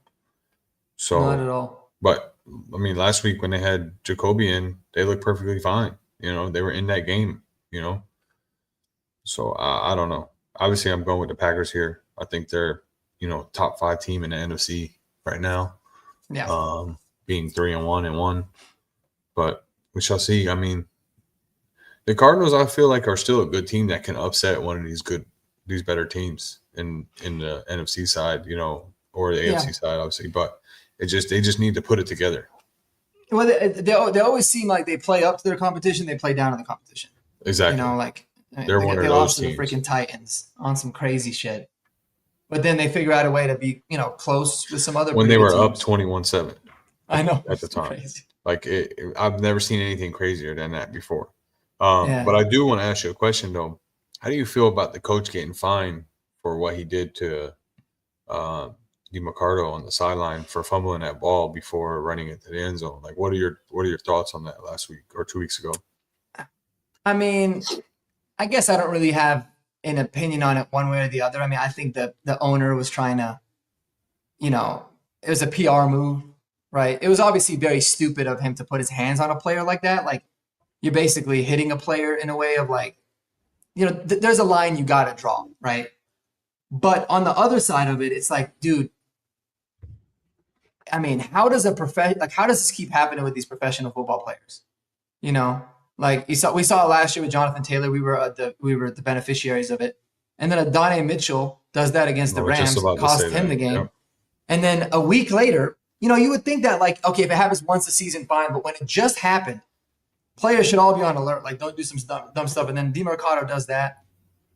So not at all. But I mean, last week when they had Jacoby in, they looked perfectly fine. They were in that game. So I don't know. Obviously, I'm going with the Packers here. I think they're top 5 team in the NFC right now. Yeah. Being 3-1-1, but we shall see. I mean, the Cardinals, I feel like, are still a good team that can upset one of these better teams in the NFC side, or the AFC side, obviously. But they just need to put it together. Well, they always seem like they play up to their competition, they play down to the competition. Exactly. They're one of those lost teams. To the freaking Titans on some crazy shit, but then they figure out a way to be close with some other. When they were up 21-7. I know at the time. Crazy. I've never seen anything crazier than that before. But I do want to ask you a question though. How do you feel about the coach getting fined for what he did to DiMarcado on the sideline for fumbling that ball before running into the end zone? Like, what are your thoughts on that last week or 2 weeks ago? I mean, I guess I don't really have an opinion on it one way or the other. I mean, I think that the owner was trying to, it was a PR move. Right. It was obviously very stupid of him to put his hands on a player like that. Like, you're basically hitting a player in a way of like, there's a line you got to draw. Right. But on the other side of it, it's like, dude, I mean, how does this keep happening with these professional football players? Like we saw it last year with Jonathan Taylor. We were the beneficiaries of it. And then Adonai Mitchell does that against the Rams, cost him the game. Yep. And then a week later, you would think that, like, okay, if it happens once a season, fine. But when it just happened, players should all be on alert. Like, don't do some dumb stuff. And then DiMarcado does that.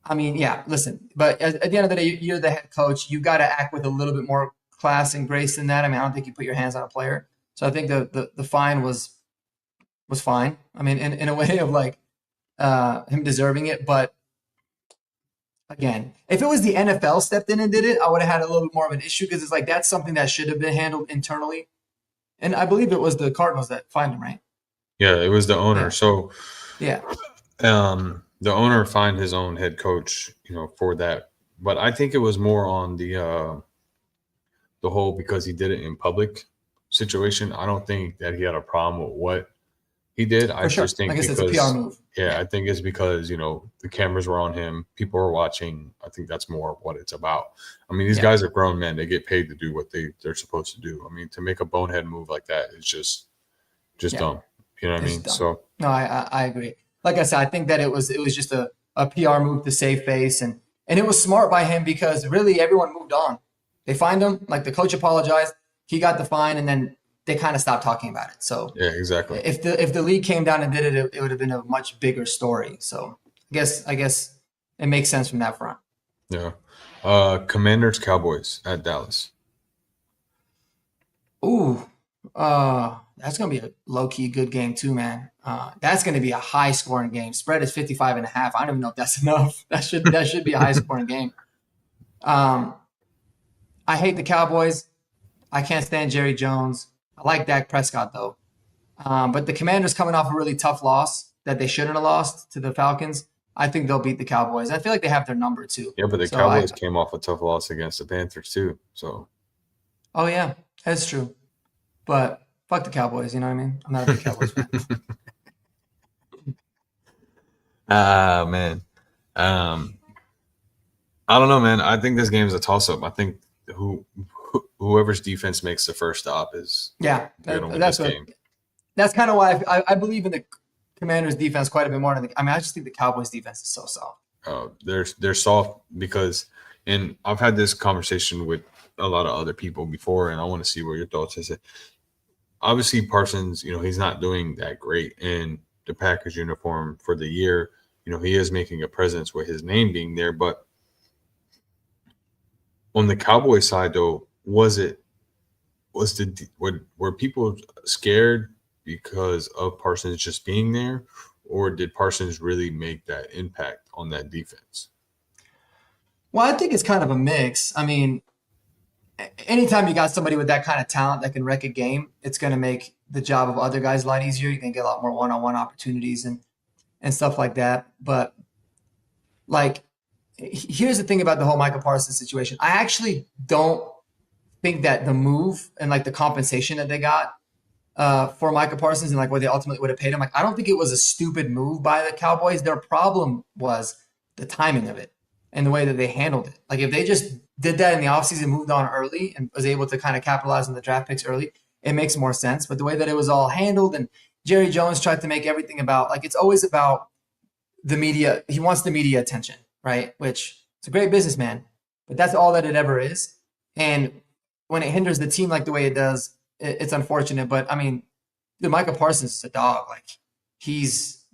I mean, yeah, listen. But at the end of the day, you're the head coach. You got to act with a little bit more class and grace than that. I mean, I don't think you put your hands on a player. So I think the fine was fine. I mean, in a way of like him deserving it. But again, if it was the NFL stepped in and did it, I would have had a little bit more of an issue because it's like that's something that should have been handled internally. And I believe it was the Cardinals that fined him, right? Yeah, it was the owner. Yeah. So yeah, the owner fined his own head coach, for that. But I think it was more on the whole because he did it in public situation. I don't think that he had a problem with what he did. I just think it's a PR move. Yeah, I think it's because, the cameras were on him. People were watching. I think that's more what it's about. I mean, these guys are grown men. They get paid to do what they're supposed to do. I mean, to make a bonehead move like that is just dumb. You know what I mean? Dumb. So no, I agree. Like I said, I think that it was just a PR move to save face. And it was smart by him because really everyone moved on. They fined him. Like, the coach apologized. He got the fine, and then they kind of stopped talking about it. So yeah, exactly. If the league came down and did it, it would have been a much bigger story. So I guess it makes sense from that front. Yeah. Commanders Cowboys at Dallas. Ooh, that's gonna be a low key good game too, man. That's gonna be a high scoring game. Spread is 55.5. I don't even know if that's enough. That should be a high scoring game. I hate the Cowboys. I can't stand Jerry Jones. I like Dak Prescott, though. But the Commanders coming off a really tough loss that they shouldn't have lost to the Falcons. I think they'll beat the Cowboys. I feel like they have their number, too. Yeah, but the Cowboys came off a tough loss against the Panthers, too. So. Oh, yeah. That's true. But fuck the Cowboys, you know what I mean? I'm not a big Cowboys fan. Man. I don't know, man. I think this game is a toss-up. I think whoever's defense makes the first stop is going to win this game. That's kind of why I believe in the Commanders defense quite a bit more than I just think the Cowboys defense is so soft. They're soft because, and I've had this conversation with a lot of other people before, and I want to see what your thoughts is. Obviously, Parsons, he's not doing that great in the Packers uniform for the year. He is making a presence with his name being there, but on the Cowboys side, though, were people scared because of Parsons just being there, or did Parsons really make that impact on that defense? Well, I think it's kind of a mix. I mean, anytime you got somebody with that kind of talent that can wreck a game, it's going to make the job of other guys a lot easier. You can get a lot more one-on-one opportunities and stuff like that. But like, here's the thing about the whole Michael Parsons situation. I actually don't think that the move and like the compensation that they got for Michael Parsons and like what they ultimately would have paid him, like, I don't think it was a stupid move by the Cowboys. Their problem was the timing of it and the way that they handled it. Like, if they just did that in the offseason, moved on early, and was able to kind of capitalize on the draft picks early, it makes more sense. But the way that it was all handled, and Jerry Jones tried to make everything about, like, it's always about the media. He wants the media attention, right? Which is a great businessman, but that's all that it ever is. And when it hinders the team like the way it does, it's unfortunate. But I mean, dude, Michael Parsons is a dog. Like, he's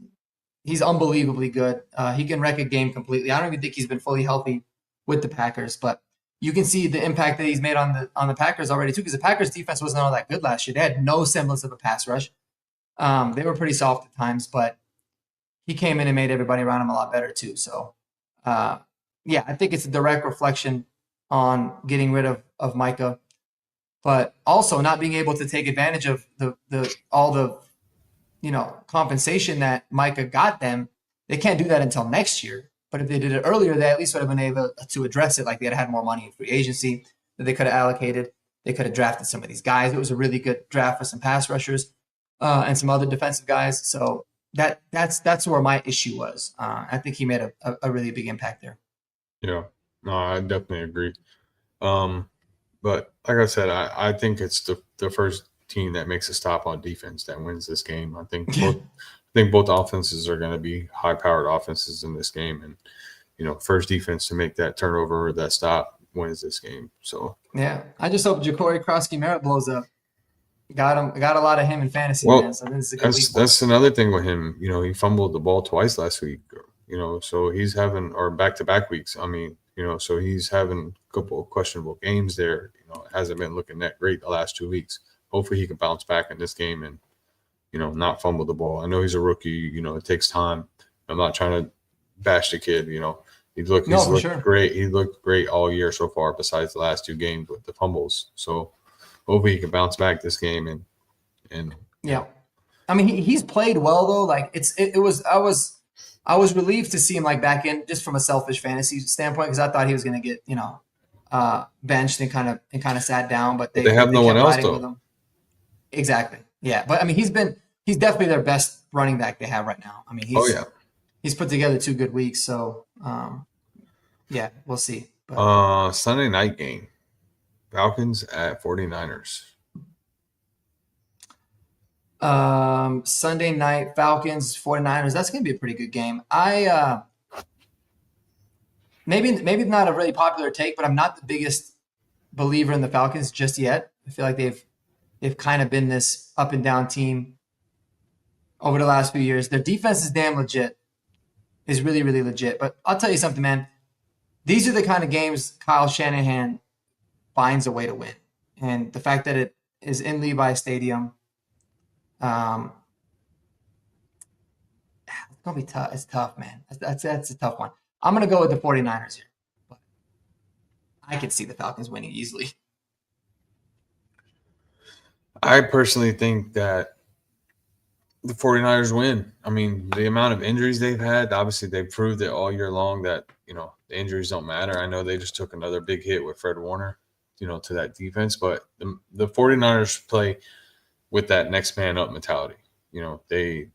unbelievably good. He can wreck a game completely. I don't even think he's been fully healthy with the Packers, but you can see the impact that he's made on the Packers already too, because the Packers defense wasn't all that good last year. They had no semblance of a pass rush. They were pretty soft at times, but he came in and made everybody around him a lot better too. So, yeah, I think it's a direct reflection on getting rid of Micah, but also not being able to take advantage of all the compensation that Micah got them. They can't do that until next year. But if they did it earlier, they at least would have been able to address it. Like, they had more money in free agency that they could have allocated. They could have drafted some of these guys. It was a really good draft for some pass rushers and some other defensive guys. So that's where my issue was. I think he made a really big impact there. Yeah, no, I definitely agree. But like I said, I think it's the first team that makes a stop on defense that wins this game. I think both offenses are going to be high-powered offenses in this game, and first defense to make that turnover or that stop wins this game. So yeah, I just hope Ja'Cory Krosky-Merritt blows up. Got a lot of him in fantasy. Well, man, so this is a good week. That's another thing with him. He fumbled the ball twice last week. So he's having, or back-to-back weeks. I mean, so he's having a couple of questionable games there. It hasn't been looking that great the last 2 weeks. Hopefully he can bounce back in this game and not fumble the ball. I know he's a rookie. It takes time. I'm not trying to bash the kid. He's looked great. He looked great all year so far, besides the last 2 games with the fumbles. So hopefully he can bounce back this game and yeah. I mean, he's played well though. Like, I was relieved to see him like back in, just from a selfish fantasy standpoint, because I thought he was going to get benched and kind of sat down. But they have no one else though. Exactly. Yeah, but I mean, he's definitely their best running back they have right now. I mean, he's put together 2 good weeks. So yeah, we'll see. But, Sunday night game, Falcons at 49ers. Sunday night, Falcons, 49ers. That's going to be a pretty good game. I maybe not a really popular take, but I'm not the biggest believer in the Falcons just yet. I feel like they've kind of been this up and down team over the last few years. Their defense is damn legit, is really, really legit. But I'll tell you something, man. These are the kind of games Kyle Shanahan finds a way to win. And the fact that it is in Levi Stadium, it's going to be tough. It's tough, man. That's a tough one. I'm going to go with the 49ers here. But I can see the Falcons winning easily. I personally think that the 49ers win. I mean, the amount of injuries they've had, obviously they've proved it all year long that, the injuries don't matter. I know they just took another big hit with Fred Warner, to that defense, but the 49ers play with that next man up mentality. They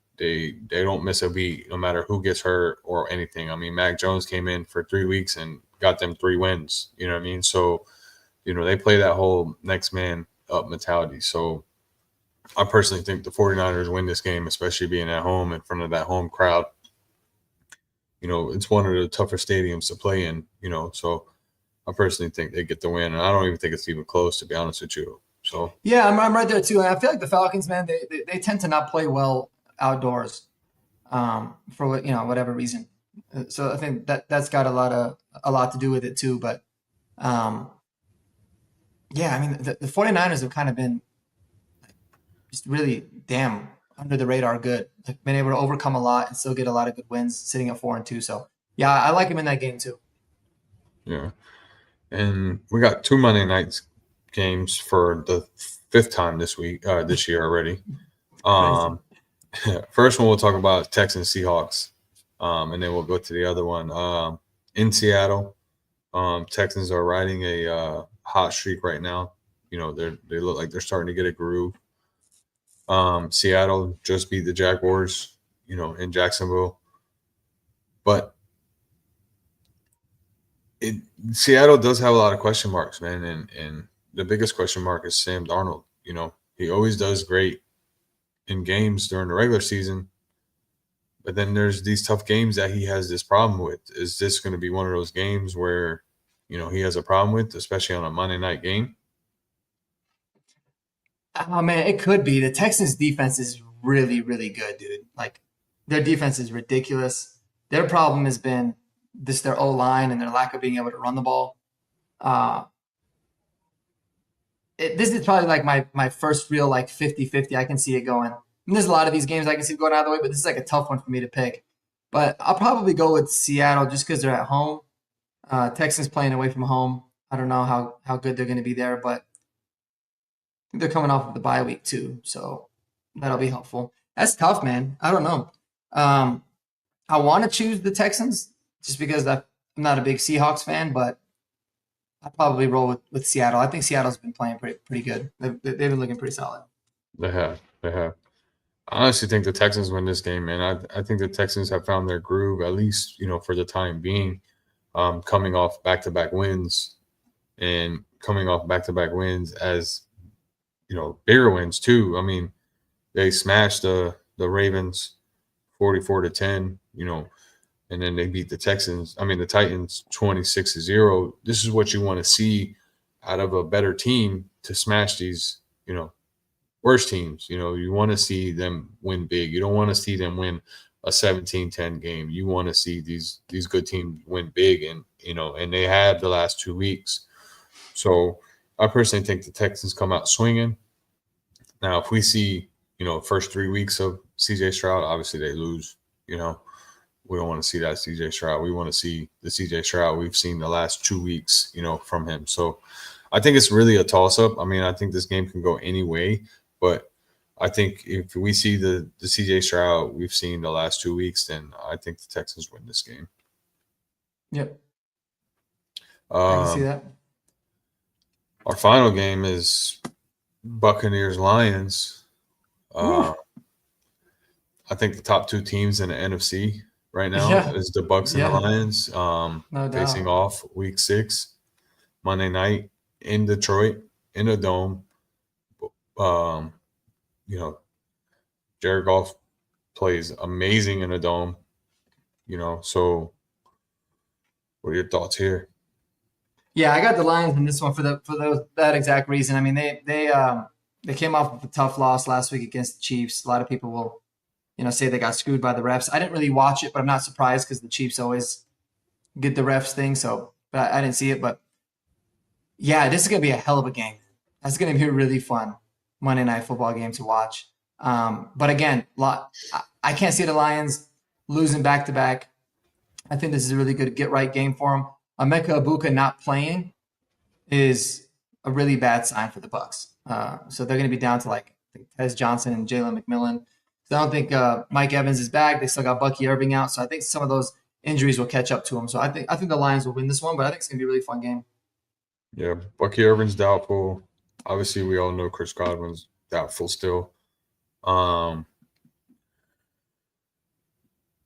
don't miss a beat no matter who gets hurt or anything. I mean, Mac Jones came in for 3 weeks and got them 3 wins. You know what I mean? So, they play that whole next man up mentality. So I personally think the 49ers win this game, especially being at home in front of that home crowd. It's one of the tougher stadiums to play in, so I personally think they get the win. And I don't even think it's even close, to be honest with you. So Yeah, I'm right there too. And I feel like the Falcons, man, they tend to not play well outdoors, for whatever reason. So I think that's got a lot to do with it too. But um, yeah, I mean the 49ers have kind of been just really damn under the radar good. Like been able to overcome a lot and still get a lot of good wins, sitting at 4-2. So yeah, I like him in that game too. yeah. And we got 2 Monday night games for the 5th time this year already. Crazy. First one we'll talk about Texans Seahawks, and then we'll go to the other one in Seattle. Texans are riding a hot streak right now. They look like they're starting to get a groove. Seattle just beat the Jaguars, in Jacksonville, but Seattle does have a lot of question marks, man, and the biggest question mark is Sam Darnold. He always does great in games during the regular season, but then there's these tough games that he has this problem with. Is this going to be one of those games where, he has a problem with, especially on a Monday night game? Oh man, it could be. The Texans defense is really, really good, dude. Like their defense is ridiculous. Their problem has been their O line and their lack of being able to run the ball. Uh, this is probably like my first real like 50-50. I can see it going. And there's a lot of these games I can see going out of the way, but this is like a tough one for me to pick. But I'll probably go with Seattle just because they're at home. Texans playing away from home. I don't know how good they're going to be there, but I think they're coming off of the bye week too, so that'll be helpful. That's tough, man. I don't know. I want to choose the Texans just because I'm not a big Seahawks fan, but I'll probably roll with Seattle. I think Seattle's been playing pretty good. They've been looking pretty solid. They have. I honestly think the Texans win this game, man. I think the Texans have found their groove, at least, for the time being, coming off back-to-back wins and coming off back-to-back wins as, bigger wins too. I mean, they smashed the Ravens 44-10, and then they beat the Titans 26-0. This is what you want to see out of a better team to smash these, worse teams. You want to see them win big. You don't want to see them win a 17-10 game. You want to see these good teams win big, and and they have the last 2 weeks. So I personally think the Texans come out swinging. Now, if we see, first 3 weeks of CJ Stroud, obviously they lose. We don't want to see that CJ Stroud. We want to see the CJ Stroud we've seen the last 2 weeks, from him. So I think it's really a toss-up. I mean, I think this game can go any way, but I think if we see the CJ Stroud we've seen the last 2 weeks, then I think the Texans win this game. Yep. I can see that. Our final game is Buccaneers-Lions. I think the top 2 teams in the NFC right now is the Bucs and the Lions, No facing doubt. off Week 6, Monday night in Detroit, in a dome. Jared Goff plays amazing in a dome. So what are your thoughts here? Yeah, I got the Lions in this one for that exact reason. I mean, they came off of a tough loss last week against the Chiefs. A lot of people will, say they got screwed by the refs. I didn't really watch it, but I'm not surprised because the Chiefs always get the refs thing. So, but I didn't see it. But yeah, this is gonna be a hell of a game. That's gonna be a really fun Monday Night Football game to watch. But again, I can't see the Lions losing back to back. I think this is a really good get right game for them. Emeka Ibuka not playing is a really bad sign for the Bucs. So they're going to be down to I think Tez Johnson and Jalen McMillan. So I don't think Mike Evans is back. They still got Bucky Irving out. So I think some of those injuries will catch up to him. So I think the Lions will win this one, but I think it's going to be a really fun game. Yeah, Bucky Irvin's doubtful. Obviously, we all know Chris Godwin's doubtful still.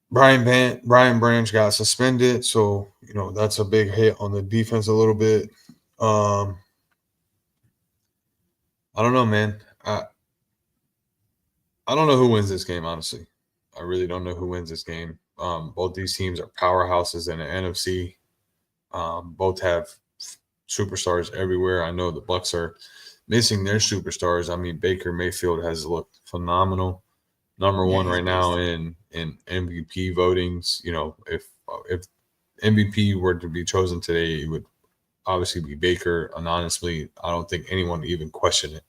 Brian Branch got suspended, so that's a big hit on the defense a little bit. I don't know, man. I don't know who wins this game, honestly. I really don't know who wins this game. Both these teams are powerhouses in the NFC. Both have superstars everywhere. I know the Bucs are missing their superstars. I mean, Baker Mayfield has looked phenomenal. Number Yeah, one he's right a now beast. in MVP votings. You know, if MVP were to be chosen today, it would obviously be Baker. And honestly, I don't think anyone would even question it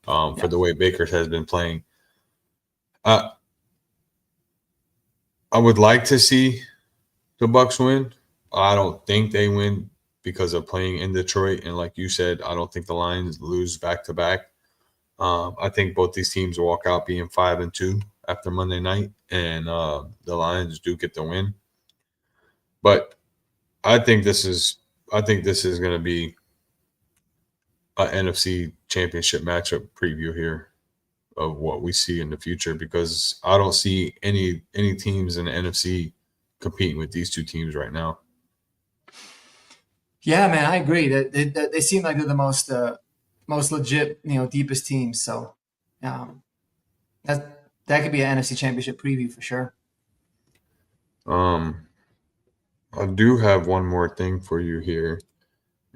for Yeah. the way Baker has been playing. I would like to see the Bucs win. I don't think they win because of playing in Detroit. And like you said, I don't think the Lions lose back to back. I think both these teams walk out being 5-2 after Monday night, and the Lions do get the win. But I think this is going to be an NFC Championship matchup preview here of what we see in the future, because I don't see any teams in the NFC competing with these two teams right now. Yeah, man, I agree. They seem like they're the most legit, deepest teams. So, um, that could be an NFC Championship preview for sure. I do have one more thing for you here,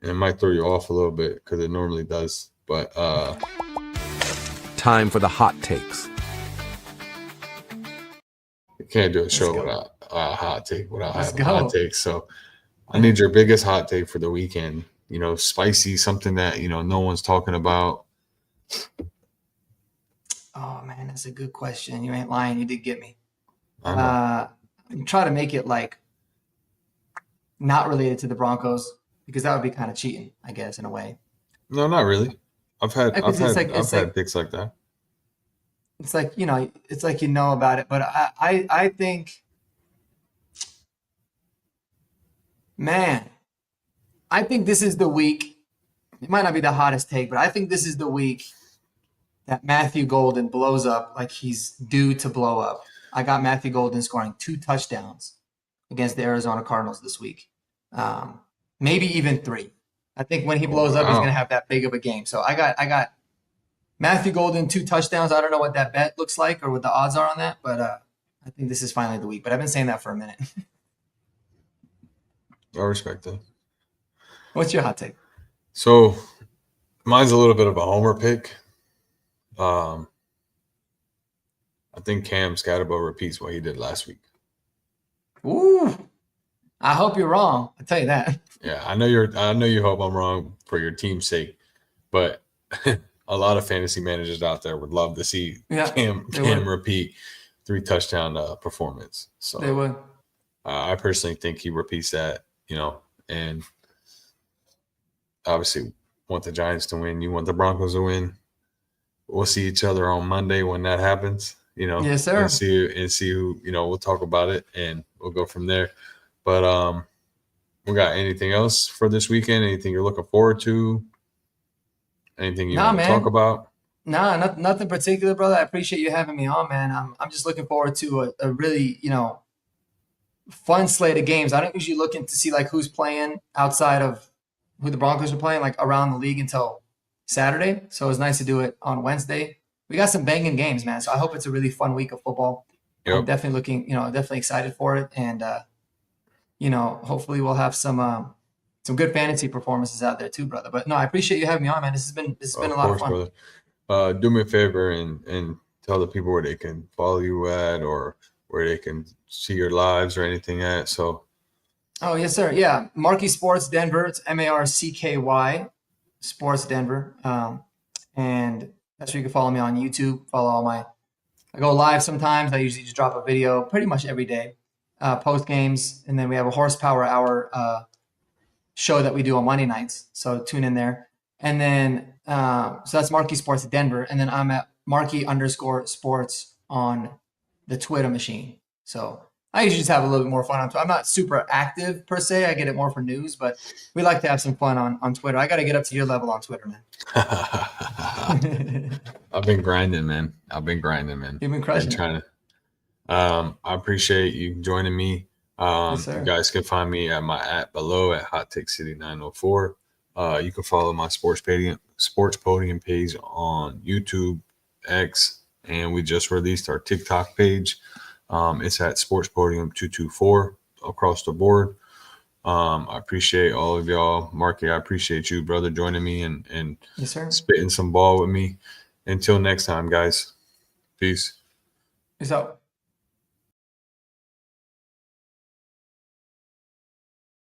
and it might throw you off a little bit because it normally does. But Time for the hot takes. you can't do a show go. without a hot take, without Let's having a hot go. take. So I need your biggest hot take for the weekend. You know, spicy, something that no one's talking about. Oh man, that's a good question. You ain't lying. You did get me. I know. Try to make it like not related to the Broncos because that would be kind of cheating, I guess, in a way. No, not really. I've had It's picks like that. it's like it's like about it, but I think, man, I think this is the week. It might not be the hottest take, but I think this is the week that Matthew Golden blows up like he's due to blow up. I got Matthew Golden scoring 2 touchdowns against the Arizona Cardinals this week. Maybe even 3. I think when he blows up, he's Wow. going to have that big of a game. So I got Matthew Golden 2 touchdowns. I don't know what that bet looks like or what the odds are on that, but I think this is finally the week. But I've been saying that for a minute. I respect that. What's your hot take? So mine's a little bit of a homer pick. I think Cam Scatterbo repeats what he did last week. Ooh, I hope you're wrong. I'll tell you that. Yeah, I know you hope I'm wrong for your team's sake, but a lot of fantasy managers out there would love to see Cam repeat 3 touchdown performance. So They would. I personally think he repeats that, and obviously want the Giants to win. You want the Broncos to win. We'll see each other on Monday when that happens, Yes, sir. and see who, we'll talk about it and we'll go from there. But we got anything else for this weekend? Anything you're looking forward to? Anything you want to talk about? Nah, nothing particular, brother. I appreciate you having me on, man. I'm just looking forward to a really, fun slate of games. I don't usually look into see like who's playing outside of who the Broncos are playing, like around the league until Saturday. So it was nice to do it on Wednesday. We got some banging games, man. So I hope it's a really fun week of football. Yep. I'm definitely definitely excited for it. And, hopefully we'll have some good fantasy performances out there too, brother. But no, I appreciate you having me on, man. This has been a lot of fun. Brother. Do me a favor and tell the people where they can follow you at or where they can see your lives or anything at. So. Oh, yes, sir. Yeah. Marquee Sports Denver. It's MARCKY Sports Denver. And that's where you can follow me on YouTube. I go live sometimes. I usually just drop a video pretty much every day, post games. And then we have a horsepower hour show that we do on Monday nights. So tune in there. And then, so that's Marquee Sports Denver. And then I'm at Marquee_sports on the Twitter machine. So I usually just have a little bit more fun on Twitter. I'm not super active per se. I get it more for news, but we like to have some fun on Twitter. I got to get up to your level on Twitter, man. I've been grinding, man. You've been crushing. Trying to. I appreciate you joining me. Yes, sir. You guys can find me at my @ below at Hot Take City 904. You can follow my Sports Podium page on YouTube, X, and we just released our TikTok page. It's at Sports Podium 224 across the board. I appreciate all of y'all. Marky, I appreciate you, brother, joining me and Yes, sir. spitting some ball with me. Until next time, guys. Peace. Peace out.